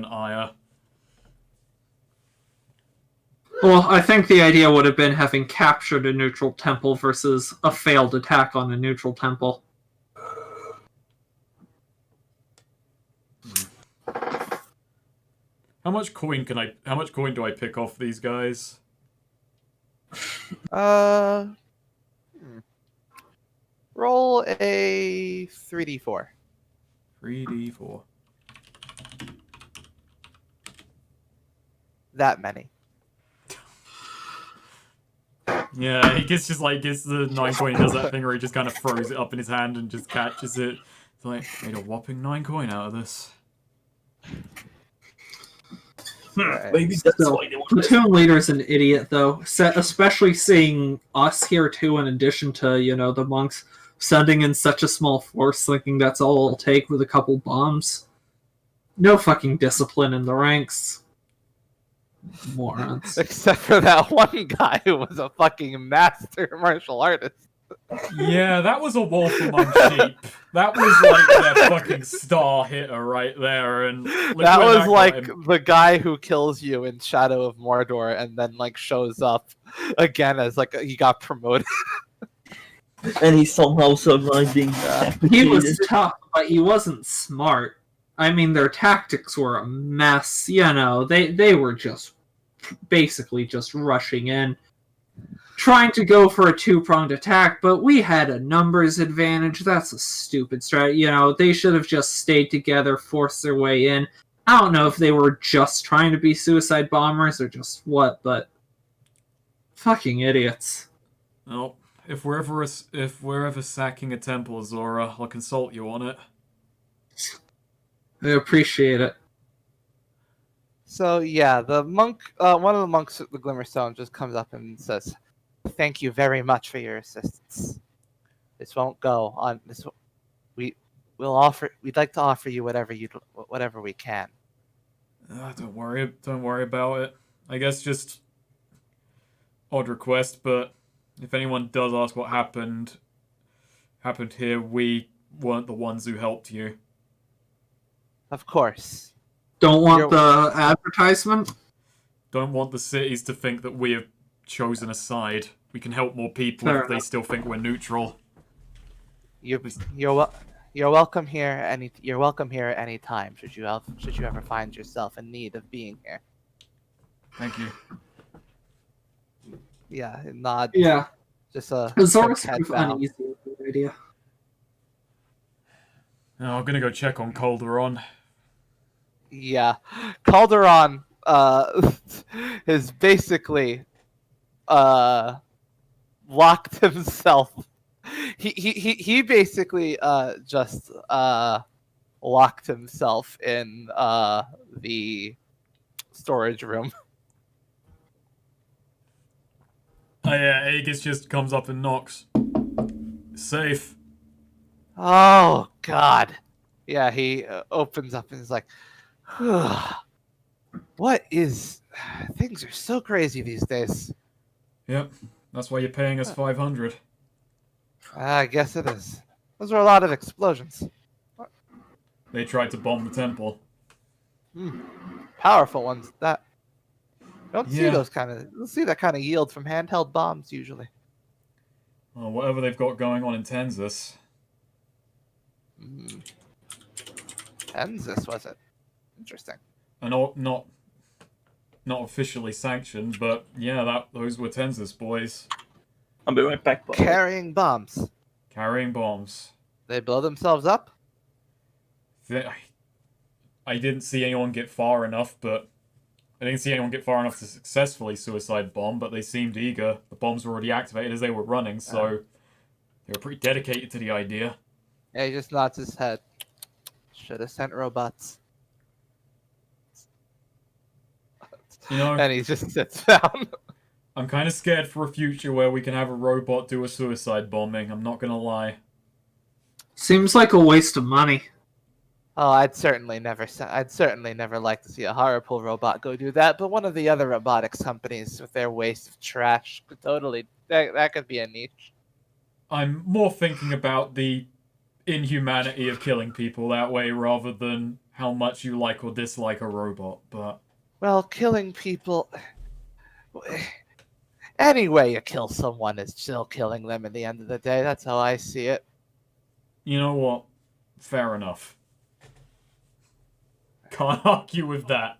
ire. Well, I think the idea would have been having captured a neutral temple versus a failed attack on a neutral temple. How much coin do I pick off these guys? Roll a 3d4. 3d4. That many. Yeah, he gets the 9 coin, he does that thing where he just kind of throws it up in his hand and just catches it. It's like, made a whopping 9 coin out of this. Right. Maybe that's why they want to. Platoon leader's an idiot, though. Especially seeing us here, too, in addition to, the monks sending in such a small force, thinking that's all it'll take with a couple bombs. No fucking discipline in the ranks. Morons. Except for that one guy who was a fucking master martial artist. Yeah, that was a wolf among sheep. That was like their fucking star hitter right there, and look That where was got like him. the guy who kills you in Shadow of Mordor and then like shows up again as like he got promoted. And he somehow survived being He was decapitated. tough, but he wasn't smart. I mean, their tactics were a mess. You know, they were just basically just rushing in, trying to go for a two-pronged attack, but we had a numbers advantage. That's a stupid strategy. You know, they should have just stayed together, forced their way in. I don't know if they were just trying to be suicide bombers or just what, but fucking idiots. Well, if we're ever sacking a temple, Zora, I'll consult you on it. I appreciate it. So yeah, the monk, one of the monks at the Glimmerstone, just comes up and says, "Thank you very much for your assistance. This won't go on. We'd like to offer you whatever we can." Don't worry about it. I guess just odd request, but if anyone does ask what happened here, we weren't the ones who helped you. Of course. Don't want You're- the advertisement? Don't want the cities to think that we have chosen a side. We can help more people Fair if they enough. still think we're neutral. You're welcome here. You're welcome here at any time. Should you ever find yourself in need of being here. Thank you. Yeah, nod. Yeah. Just a Zora's quick head kind of bow. uneasy with the idea. Now, I'm gonna go check on Calderon. Yeah, Calderon is basically locked himself. He basically just locked himself in the storage room. Oh yeah, Aegis just comes up and knocks. Safe. Oh God. Yeah, he opens up and is like, "What is? Things are so crazy these days." Yep. That's why you're paying us 500. I guess it is. Those were a lot of explosions. They tried to bomb the temple. Powerful ones. That don't see Yeah. those kind of. Don't see that kind of yield from handheld bombs usually. Well, whatever they've got going on in Tenzis. Tenzis, was it? Interesting. And not officially sanctioned, but yeah, those were Tenzis boys. I'll be right back, bud. Carrying bombs. Carrying bombs. They blow themselves up. I didn't see anyone get far enough, but I didn't see anyone get far enough to successfully suicide bomb, but they seemed eager. The bombs were already activated as they were running, so they were pretty dedicated to the idea. Yeah, he just nods his head. Should have sent robots. You know, And he just sits down. I'm kind of scared for a future where we can have a robot do a suicide bombing, I'm not gonna lie. Seems like a waste of money. Oh, I'd certainly never like to see a horrible robot go do that. But one of the other robotics companies with their waste of trash could totally that could be a niche. I'm more thinking about the inhumanity of killing people that way rather than how much you like or dislike a robot, but Well, killing people. Any way you kill someone is still killing them at the end of the day. That's how I see it. you know what? Fair enough. Can't argue with that.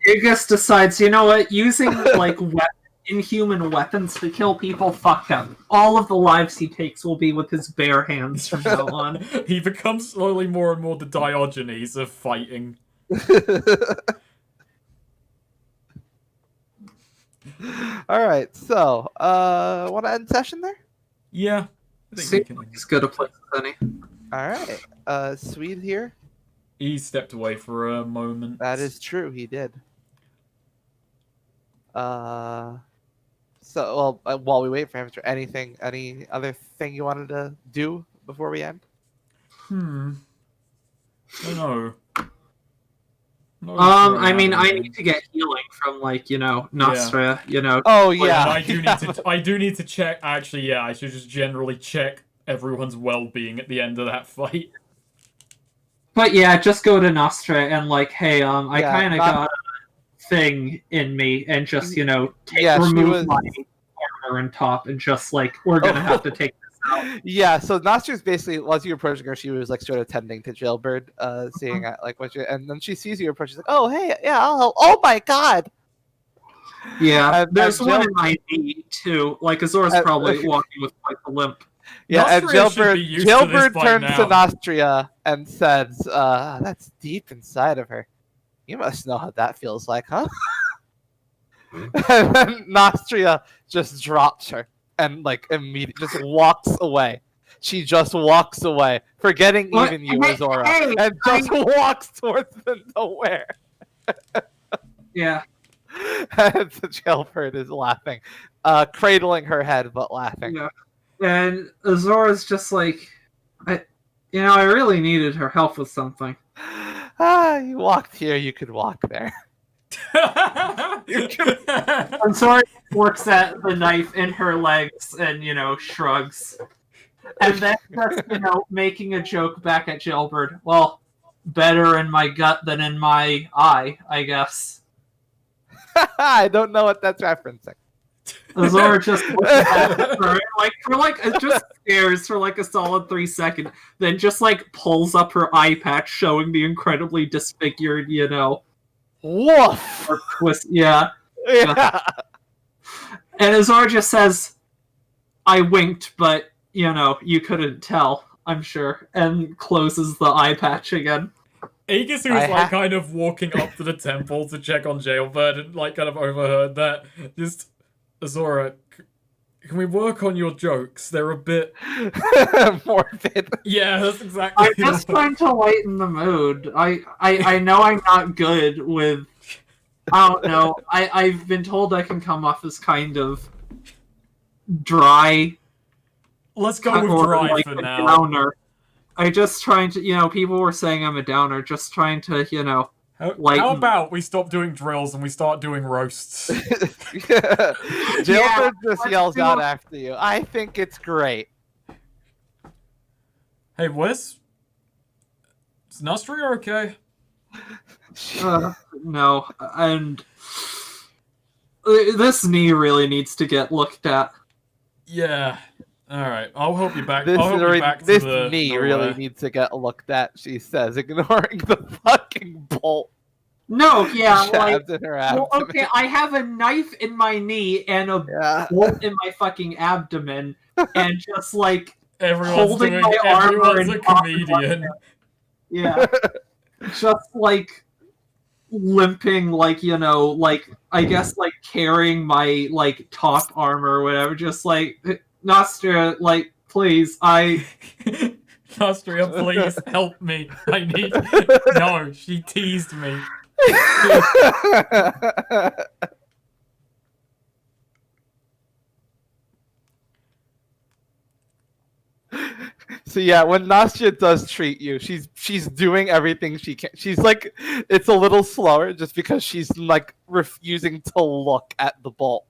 Aegis decides, you know what, using like inhuman weapons to kill people, fuck him. All of the lives he takes will be with his bare hands from now on. He becomes slowly more and more the Diogenes of fighting. All right, so want to end session there? Yeah. I think we Seems can. like he's good a place as any. All right, Swede here. He stepped away for a moment. That is true. He did. So, well, while we wait for him, is there any other thing you wanted to do before we end? I don't know. Not really sure I mean, I anything. need to get healing from like Nostra. Oh And yeah. I do need to check. Actually, yeah, I should just generally check everyone's well-being at the end of that fight. But yeah, just go to Nostra and like, hey, I Yeah, kind of not- got a thing in me, and just Yeah, she remove was- my armor and top, and just like we're gonna have to take this out. Yeah, so Nostria's basically, once you approaching her, she was like sort of tending to Jailbird, seeing like what you, and then she sees you approach. She's like, "Oh hey, yeah, I'll help." Oh my god! Yeah, there's and one Jail- in my knee too. Like Azor's probably walking with quite a limp. Yeah, and Nostria should be used to this Jailbird by turns now. to Nostria and says, "That's deep inside of her. You must know how that feels like, huh?" And then Nostria just drops her and like immediately just walks away. She just walks away, forgetting What? even you, Hey, Azora, hey, and just walks towards the nowhere. Yeah. And the Jailbird is laughing, cradling her head but laughing. Yeah. And Azora's just like, I really needed her help with something. You walked here, you could walk there. Azora works at the knife in her legs and, shrugs. And then just, making a joke back at Jailbird. Well, better in my gut than in my eye, I guess. I don't know what that's referencing. Azora just looks at her, just stares for like a solid 3 seconds, then just like pulls up her eye patch, showing the incredibly disfigured, Woof! or twist. Yeah. Yeah. And Azora just says, "I winked, but you couldn't tell, I'm sure," and closes the eye patch again. Aegis, who was kind of walking up to the temple to check on Jailbird and like kind of overheard that, just, Azora, can we work on your jokes? They're a bit morbid. Yeah, that's exactly. I'm just trying to lighten the mood. I know I'm not good with. I don't know. I've been told I can come off as kind of dry. Let's go with dry like for a now. Downer. I just trying to, people were saying I'm a downer. Just trying to, How about we stop doing drills and we start doing roasts? Jailbird just yells out after you. I think it's great. Hey, Wes? Is Nostria okay? No, and this knee really needs to get looked at. Yeah. Alright, I'll help you back. This knee nowhere. really needs to get looked at, she says, ignoring the fucking bolt. No, yeah, like, in her well, okay, I have a knife in my knee and a bolt in my fucking abdomen, and just like holding my armor everyone's a comedian. Yeah, just like limping, like I guess like carrying my like top armor or whatever, just like Nostria, like please, Nostria, please help me. I need. No, she teased me. So yeah, when Nostria does treat you, she's doing everything she can. She's like, it's a little slower just because she's like refusing to look at the bolt.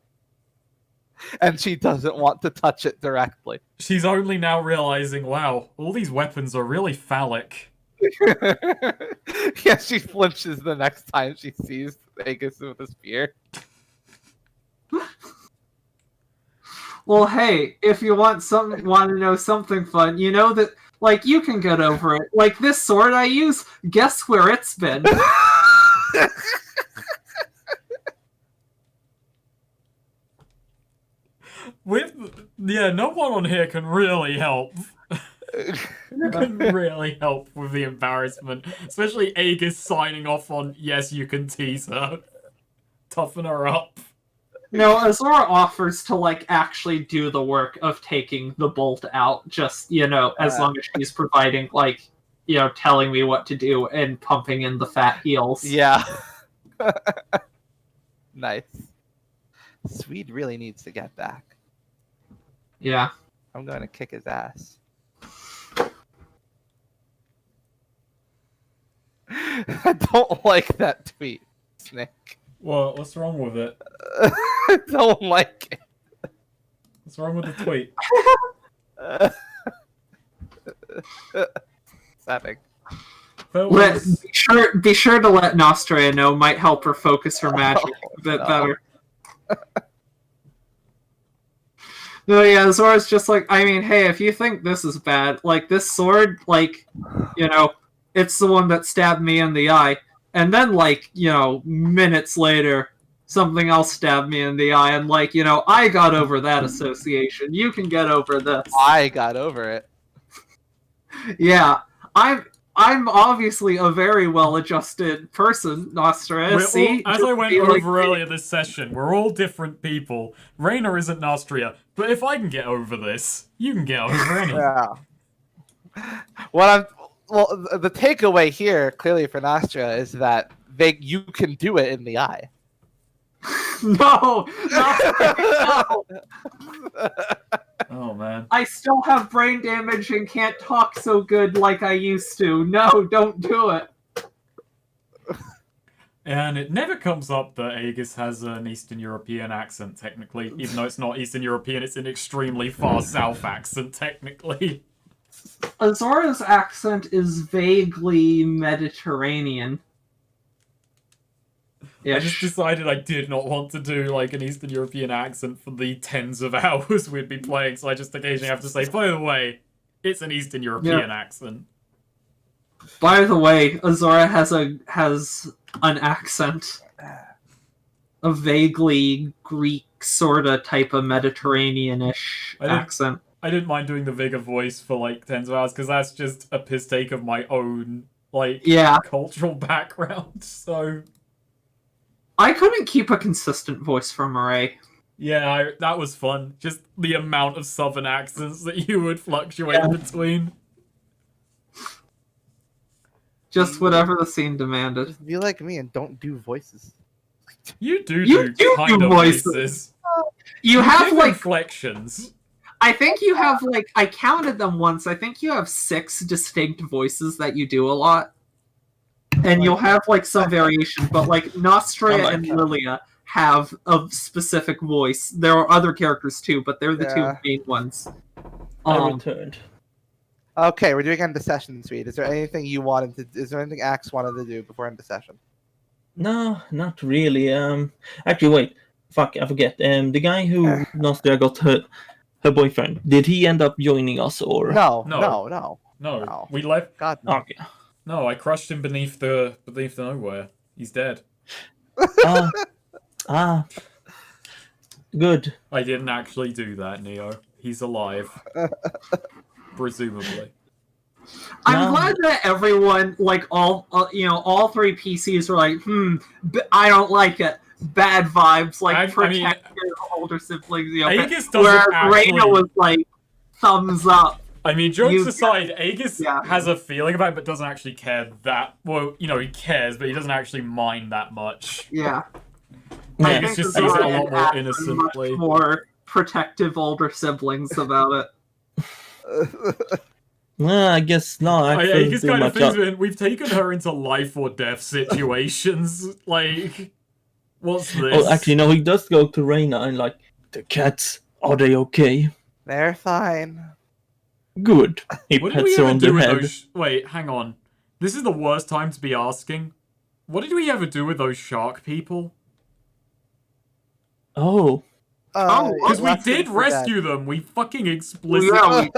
And she doesn't want to touch it directly. She's only now realizing, wow, all these weapons are really phallic. Yeah, she flinches the next time she sees Aegis with a spear. Well, hey, if you want to know something fun, you know that like you can get over it. Like this sword I use, guess where it's been? No one on here can really help. Can really help with the embarrassment, especially Aegis signing off on "yes, you can tease her, toughen her up." No, Azora offers to like actually do the work of taking the bolt out. Just as long as she's providing like telling me what to do and pumping in the fat heals. Yeah. Nice. Swede really needs to get back. Yeah. I'm going to kick his ass. I don't like that tweet, Snake. What's wrong with it? I don't like What's wrong with the tweet? it. Setting. Be sure to let Nostria know. Might help her focus her magic a bit better. No, yeah, Zora's just like, I mean, hey, if you think this is bad, like, this sword, like, it's the one that stabbed me in the eye. And then, like, minutes later, something else stabbed me in the eye, and, like, I got over that association. You can get over this. I got over it. Yeah, I'm obviously a very well-adjusted person, Nostra. See? As I went over earlier this session, we're all different people. Reina isn't Nostria, but if I can get over this, you can get over anything. Yeah. The takeaway here, clearly for Nostria, is that you can do it in the eye. No! No! Oh, man. I still have brain damage and can't talk so good like I used to. No, don't do it. And it never comes up that Aegis has an Eastern European accent, technically. Even though it's not Eastern European, it's an extremely far south accent, technically. Azora's accent is vaguely Mediterranean. I just decided I did not want to do, like, an Eastern European accent for the tens of hours we'd be playing, so I just occasionally have to say, by the way, it's an Eastern European accent. By the way, Azora has an accent. A vaguely Greek sorta type of Mediterranean-ish accent. I didn't mind doing the Vigor voice for, like, tens of hours, because that's just a piss take of my own, like, cultural background, so... I couldn't keep a consistent voice for Murray. Yeah, that was fun. Just the amount of southern accents that you would fluctuate between. Just whatever the scene demanded. Just be like me and don't do voices. You do do voices. You have, like... inflections. I think you have, like... I counted them once. I think you have 6 distinct voices that you do a lot. And you'll have, like, some variation, but, like, Nostria and Lilia have a specific voice. There are other characters, too, but they're the 2 main ones. I returned. Okay, we're doing end of session, Sweet. Is there anything is there anything Axe wanted to do before end of session? No, not really. Actually, wait. Fuck, I forget. The guy who Nostria got her boyfriend, did he end up joining us, or...? No. We left... God, no. Okay. No, I crushed him beneath the nowhere. He's dead. Good. I didn't actually do that, Neo. He's alive. Presumably. I'm glad that everyone, like, all 3 PCs were like, I don't like it. Bad vibes, like, protect your older siblings. Aegis doesn't whereas actually... Reina was like, thumbs up. I mean, jokes aside, Aegis has a feeling about it, but doesn't actually care that... Well, he cares, but he doesn't actually mind that much. Yeah. Aegis just sees it a lot more innocently. Much more protective older siblings about it. I guess not. Aegis kind of thinks we've taken her into life or death situations. Like, what's this? Oh, actually, no, he does go to Reina and, like, the cats, are they okay? They're fine. Good. He What did pets we her ever on do the with head. those... Wait, hang on. This is the worst time to be asking. What did we ever do with those shark people? Oh. Because we did rescue them. We fucking explicitly...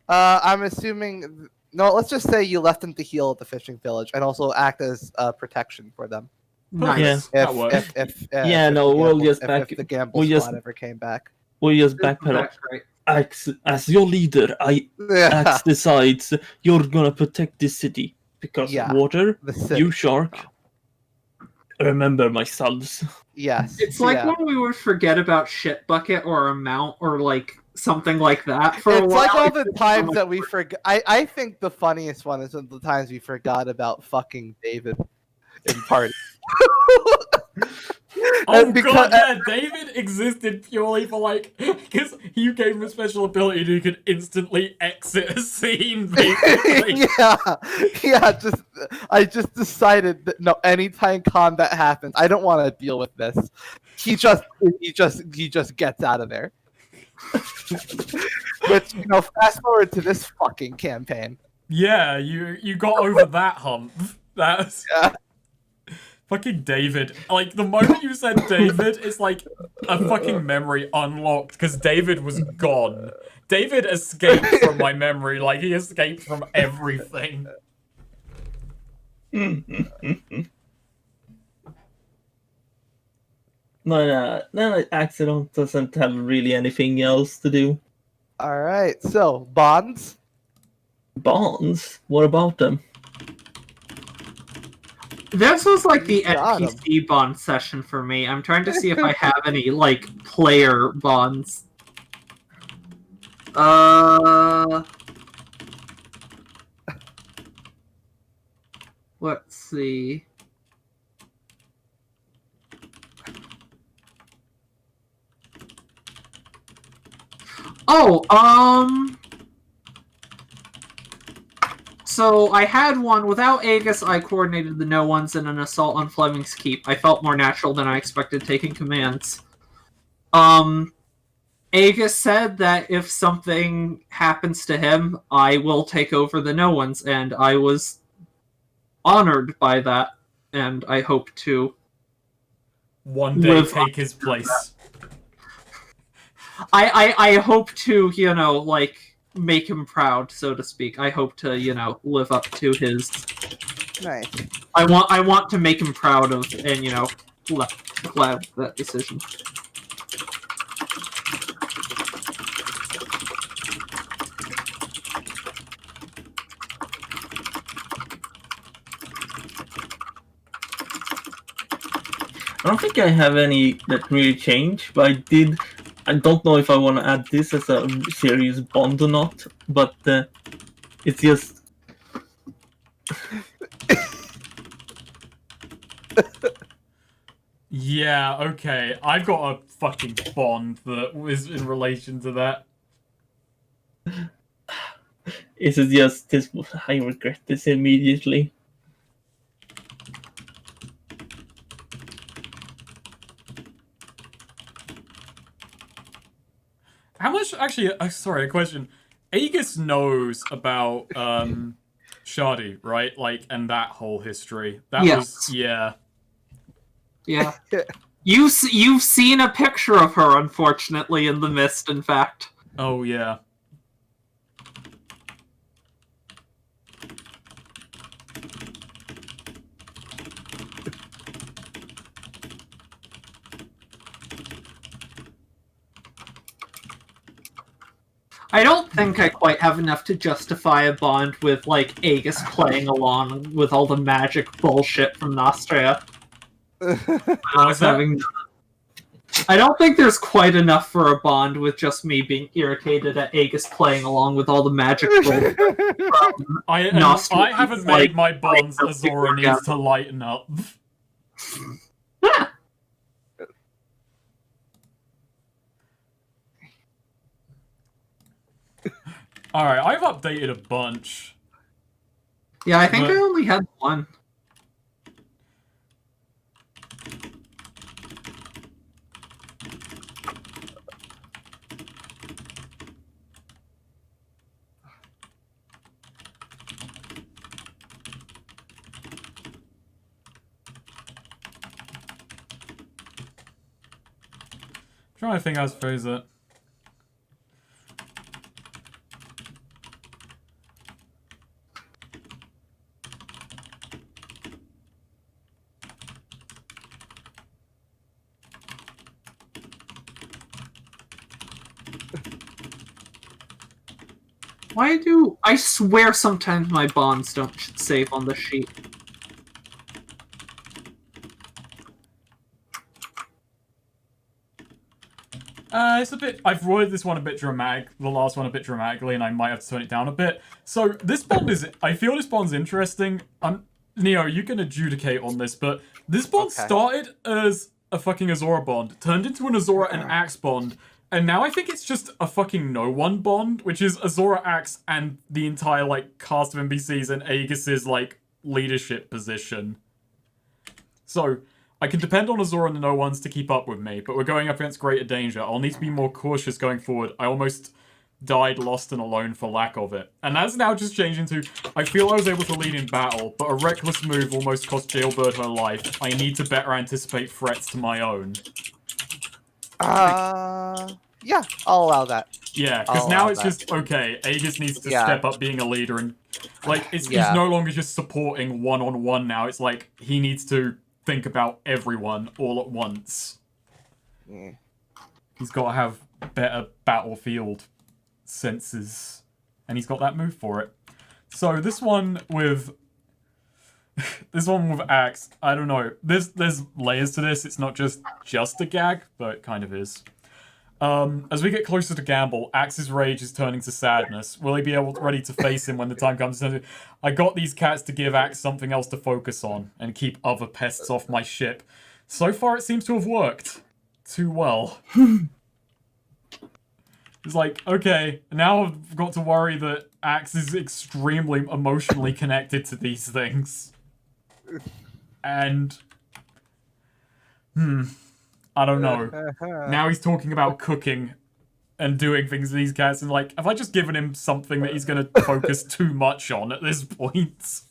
I'm assuming... No, let's just say you left them to heal at the fishing village and also act as protection for them. Nice. Yeah. If we'll just if the gamble squad ever came back. We'll just backpedal. As your leader, Axe decides you're gonna protect this city. Because water, you shark. Remember my sons. Yes. It's like when we would forget about shit bucket or amount or like something like that for a while. It's like all the times that we forgot. I think the funniest one is the times we forgot about fucking David in party. Oh god, yeah, David existed purely for like, because you gave him a special ability and he could instantly exit a scene, basically. yeah, I just decided that no, anytime combat happens, I don't want to deal with this. He just gets out of there. Which, fast forward to this fucking campaign. Yeah, you got over that hump. That's fucking David. Like, the moment you said David, it's like a fucking memory unlocked, because David was gone. David escaped from my memory, like he escaped from everything. No, Accident doesn't have really anything else to do. Alright, so, bonds? Bonds? What about them? This was like the NPC bond session for me. I'm trying to see if I have any, like, player bonds. Let's see. So I had one without Aegis. I coordinated the no ones in an assault on Fleming's Keep. I felt more natural than I expected taking commands. Aegis said that if something happens to him, I will take over the no ones, and I was honored by that, and I hope to one day take his place. I hope to, like, make him proud, so to speak. I hope to, live up to his. Nice. I want to make him proud of, and glad of that decision. I don't think I have any that really change, but I don't know if I want to add this as a serious bond or not, but it's just... Yeah, okay. I've got a fucking bond that was in relation to that. It's just this. I regret this immediately. How much, actually, sorry, a question. Aegis knows about Shardy, right? Like, and that whole history. That was, yeah. Yeah. You've seen a picture of her, unfortunately, in the mist, in fact. Oh, yeah. I don't think I quite have enough to justify a bond with, like, Aegis playing along with all the magic bullshit from Nostria. I don't think there's quite enough for a bond with just me being irritated at Aegis playing along with all the magic bullshit from Nostria. I haven't made my bonds. Azora needs to lighten up. Alright, I've updated a bunch. Yeah, I think I only had one. I'm trying to think how to phrase it. I swear sometimes my bonds don't save on the sheet. It's a bit... I've worded this one a bit dramatic, the last one a bit dramatically, and I might have to tone it down a bit. So, this bond is... I feel this bond's interesting. Neo, you can adjudicate on this, but this bond started as a fucking Azora bond, turned into an Azora and Axe bond, and now I think it's just a fucking no one bond, which is Azora, Axe, and the entire, like, cast of NPCs and Aegis's, like, leadership position. So, I can depend on Azora and the no ones to keep up with me, but we're going up against greater danger. I'll need to be more cautious going forward. I almost died lost and alone for lack of it. And that's now just changing to, I feel I was able to lead in battle, but a reckless move almost cost Jailbird her life. I need to better anticipate threats to my own. Yeah, I'll allow that. Yeah, because now it's just, okay, Aegis needs to step up being a leader, and, like, he's no longer just supporting one-on-one now. It's like, he needs to think about everyone all at once. He's got to have better battlefield senses, and he's got that move for it. So this one with Axe, I don't know. There's layers to this. It's not just a gag, but it kind of is. As we get closer to Gamble, Axe's rage is turning to sadness. Will he be ready to face him when the time comes? I got these cats to give Axe something else to focus on and keep other pests off my ship. So far, it seems to have worked too well. It's like, okay, now I've got to worry that Axe is extremely emotionally connected to these things. And... I don't know. Now he's talking about cooking and doing things to these cats, and like, have I just given him something that he's going to focus too much on at this point?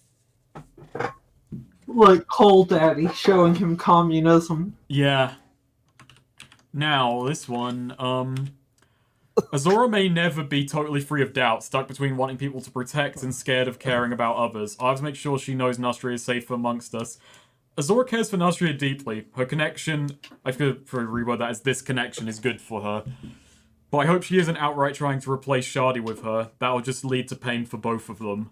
Like Coal Daddy showing him communism. Yeah. Now, this one, Azora may never be totally free of doubt, stuck between wanting people to protect and scared of caring about others. I have to make sure she knows Nostria is safe amongst us. Azora cares for Nostria deeply. Her connection, I could probably reword that as this connection is good for her. But I hope she isn't outright trying to replace Shardy with her. That'll just lead to pain for both of them.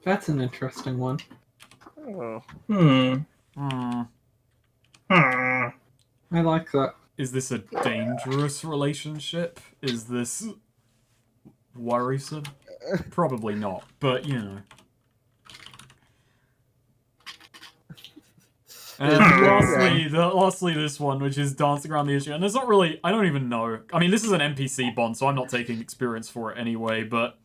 That's an interesting one. I like that. Is this a dangerous relationship? Is this worrisome? Probably not, but you know. And lastly, this one, which is dancing around the issue. And there's not really, I don't even know. I mean, this is an NPC bond, so I'm not taking experience for it anyway, but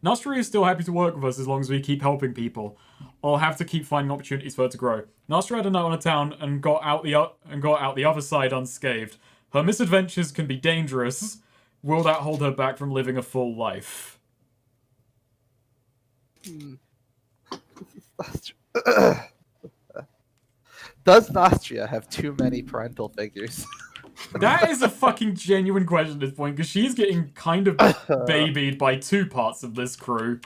Nostria is still happy to work with us as long as we keep helping people. I'll have to keep finding opportunities for her to grow. Nostria had a night on a town and got out the other side unscathed. Her misadventures can be dangerous. Will that hold her back from living a full life? Does Nostria have too many parental figures? That is a fucking genuine question at this point, because she's getting kind of babied by two parts of this crew.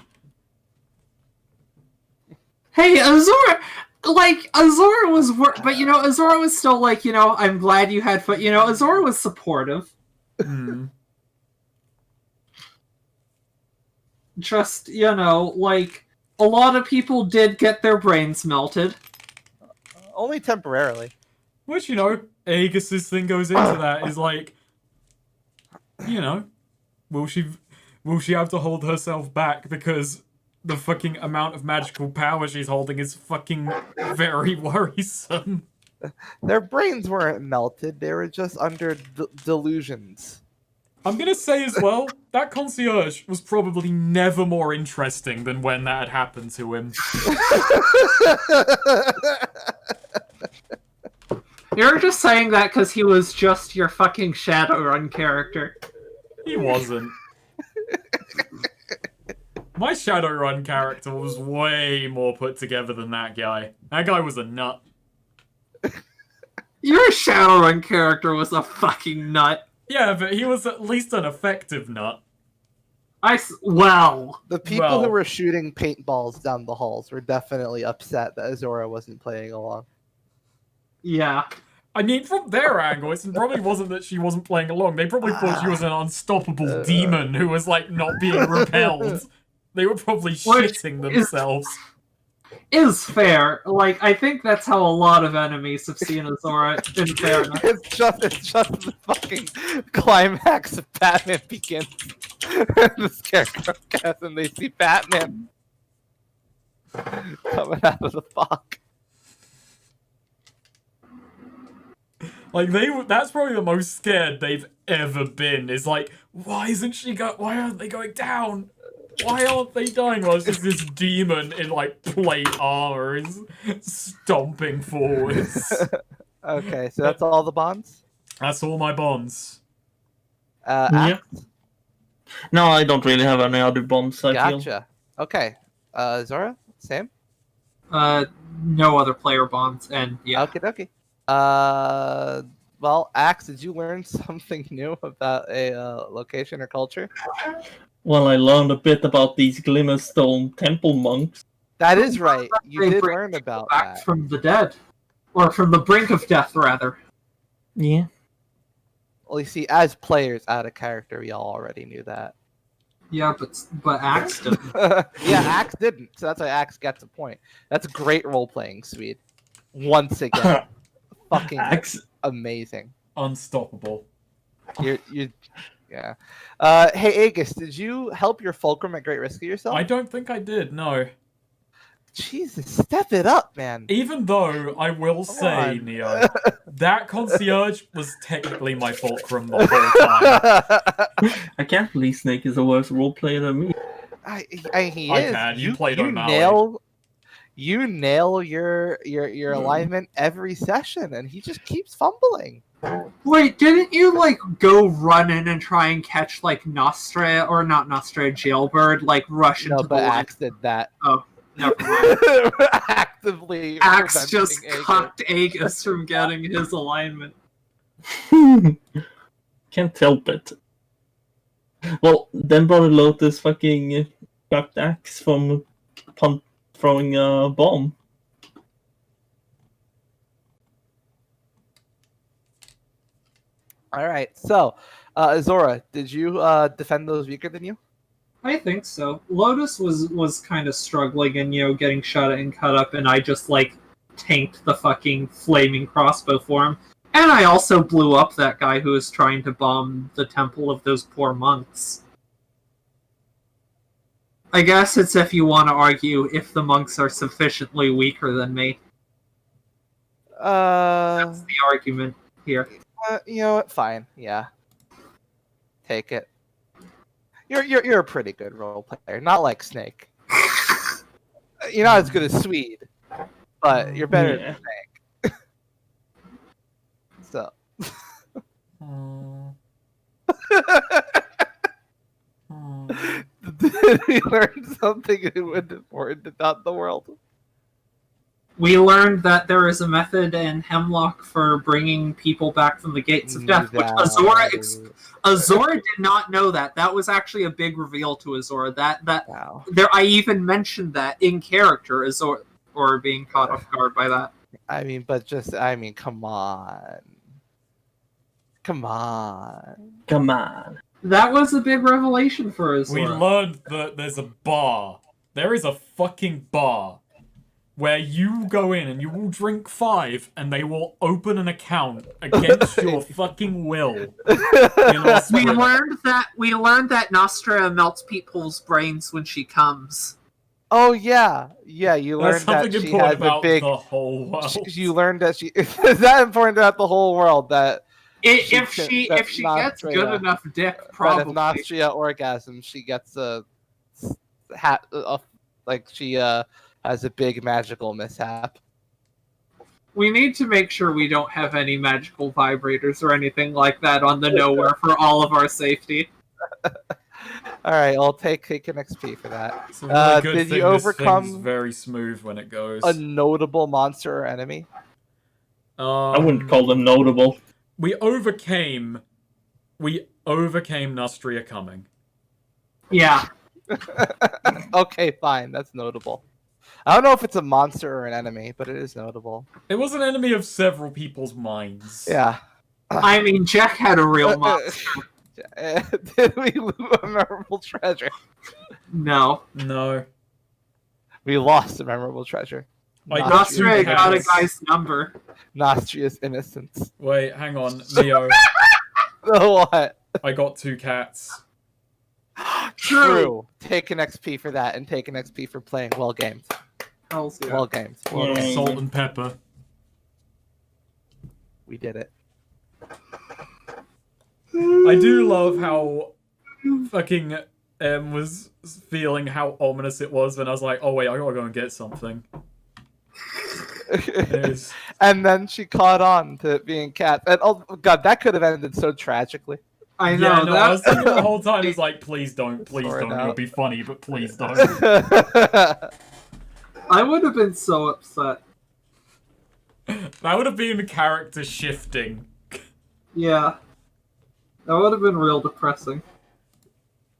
Hey, Azora! Like, Azora was... But, you know, Azora was still like, you know, I'm glad you had fun. You know, Azora was supportive. Just, you know, like, a lot of people did get their brains melted. Only temporarily. Which, you know, Aegis's thing goes into that, is like, you know, will she have to hold herself back because the fucking amount of magical power she's holding is fucking very worrisome. Their brains weren't melted, they were just under delusions. I'm gonna say as well, that concierge was probably never more interesting than when that had happened to him. You're just saying that because he was just your fucking Shadowrun character. He wasn't. My Shadowrun character was way more put together than that guy. That guy was a nut. Your Shadowrun character was a fucking nut. Yeah, but he was at least an effective nut. The people who were shooting paintballs down the halls were definitely upset that Azora wasn't playing along. Yeah. I mean, from their angle, it probably wasn't that she wasn't playing along. They probably thought she was an unstoppable demon who was, like, not being repelled. They were probably shitting themselves. Is fair. Like, I think that's how a lot of enemies have seen Azora, in fairness. It's just the fucking climax of Batman begins. The Scarecrow cast and they see Batman coming out of the fog. Like that's probably the most scared they've ever been. Is like, why aren't they going down? Why aren't they dying? Well, it's just this demon in like plate armor is stomping forwards. Okay, so that's all the bonds? That's all my bonds. Axe? No, I don't really have any other bonds, I feel. Gotcha. Okay. Zora? Same? No other player bonds, and yeah. Okay. Well, Axe, did you learn something new about a location or culture? Well, I learned a bit about these Glimmerstone temple monks. That is right. You They did bring learn about back that. from the dead. Or from the brink of death, rather. Yeah. Well, you see, as players out of character, we all already knew that. Yeah, but Axe didn't. Yeah, Axe didn't, so that's why Axe gets a point. That's great role-playing, Swede. Once again. Fucking Axe. Amazing. Unstoppable. Yeah. Hey, Aegis, did you help your fulcrum at great risk of yourself? I don't think I did, no. Jesus, step it up, man. Even though, I will say, Neo, that concierge was technically my fulcrum the whole time. I can't believe Snake is a worse role player than me. He is. Can. You played O'Malley. You nail your alignment every session, and he just keeps fumbling. Wait, didn't you, like, go run in and try and catch, like, Nostra, or not Nostra, Jailbird, like, rush into the line? Axe did that. Oh, never mind. Actively. Axe just cucked Aegis from getting his alignment. Can't help it. Well, then Brother Lotus fucking cucked Axe from throwing a bomb. All right, so Zora, did you defend those weaker than you? I think so. Lotus was kind of struggling and, getting shot at and cut up, and I just, like, tanked the fucking flaming crossbow for him. And I also blew up that guy who was trying to bomb the temple of those poor monks. I guess it's if you want to argue if the monks are sufficiently weaker than me. That's the argument here. You know what? Fine. Yeah. Take it. You're a pretty good role player. Not like Snake. You're not as good as Swede, but you're better than Snake. So. Did we learn something important about the world? We learned that there is a method in Hemlock for bringing people back from the gates of death, which Azora did not know that. That was actually a big reveal to Azora. Wow. I even mentioned that in character, Azora, or being caught off guard by that. Come on. Come on. That was a big revelation for Azora. We learned that there's a bar. There is a fucking bar where you go in and you will drink 5 and they will open an account against your fucking will. We learned that Nostra melts people's brains when she comes. Oh yeah. You learned that she has a big the whole world. You learned that she is that important about the whole world that if she gets good enough dick, probably. If Nostria orgasms, she gets she has a big magical mishap. We need to make sure we don't have any magical vibrators or anything like that on the nowhere for all of our safety. All right, I'll take an XP for that. It's a really good did thing you overcome this thing's very smooth when it goes. A notable monster or enemy? I wouldn't call them notable. We overcame Nostria coming. Yeah. Okay, fine. That's notable. I don't know if it's a monster or an enemy, but it is notable. It was an enemy of several people's minds. Yeah. I mean, Jack had a real monster. Did we lose a memorable treasure? No. We lost a memorable treasure. Nostria got a guy's number. Nostria's innocence. Wait, hang on, Neo. What? I got 2 cats. True. Take an XP for that, and take an XP for playing well games. Hells yeah. Well games. Salt and pepper. We did it. I do love how fucking was feeling how ominous it was when I was like, oh wait, I gotta go and get something. And then she caught on to it being cats. And oh god, that could have ended so tragically. I know. Yeah, no, I was thinking the whole time, it's like, please don't. It'll be funny, but please don't. I would have been so upset. That would have been character shifting. Yeah. That would have been real depressing.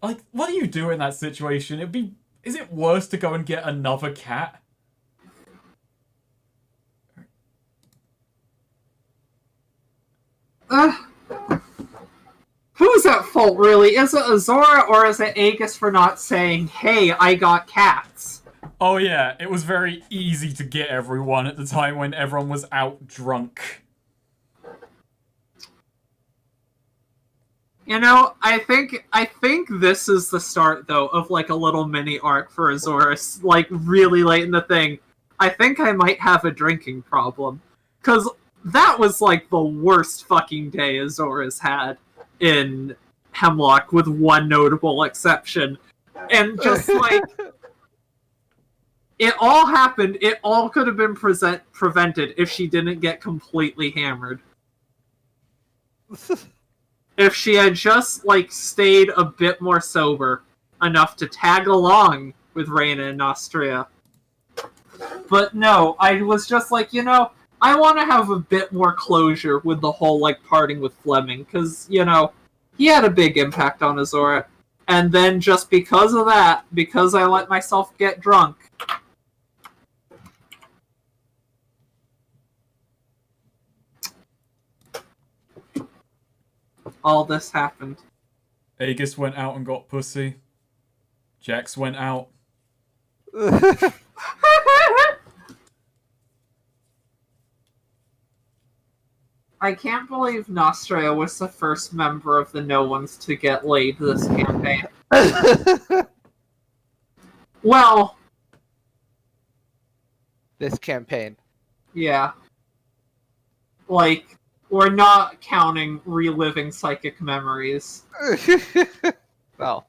Like, what do you do in that situation? Is it worse to go and get another cat? Who's at fault, really? Is it Azora or is it Aegis for not saying, hey, I got cats? Oh yeah, it was very easy to get everyone at the time when everyone was out drunk. You know, I think this is the start, though, of, like, a little mini arc for Azora, like, really late in the thing. I think I might have a drinking problem. Because that was, like, the worst fucking day Azora's had in Hemlock, with one notable exception. And just, like... It all happened, it all could have been prevented if she didn't get completely hammered. If she had just, like, stayed a bit more sober enough to tag along with Reina and Nostria. But no, I was just like, you know, I want to have a bit more closure with the whole, like, parting with Fleming, because, you know, he had a big impact on Azora. And then just because of that, because I let myself get drunk, all this happened. Aegis went out and got pussy. Jax went out. I can't believe Nostria was the first member of the No Ones to get laid this campaign. Well... This campaign. Yeah. Like... We're not counting reliving psychic memories. Well,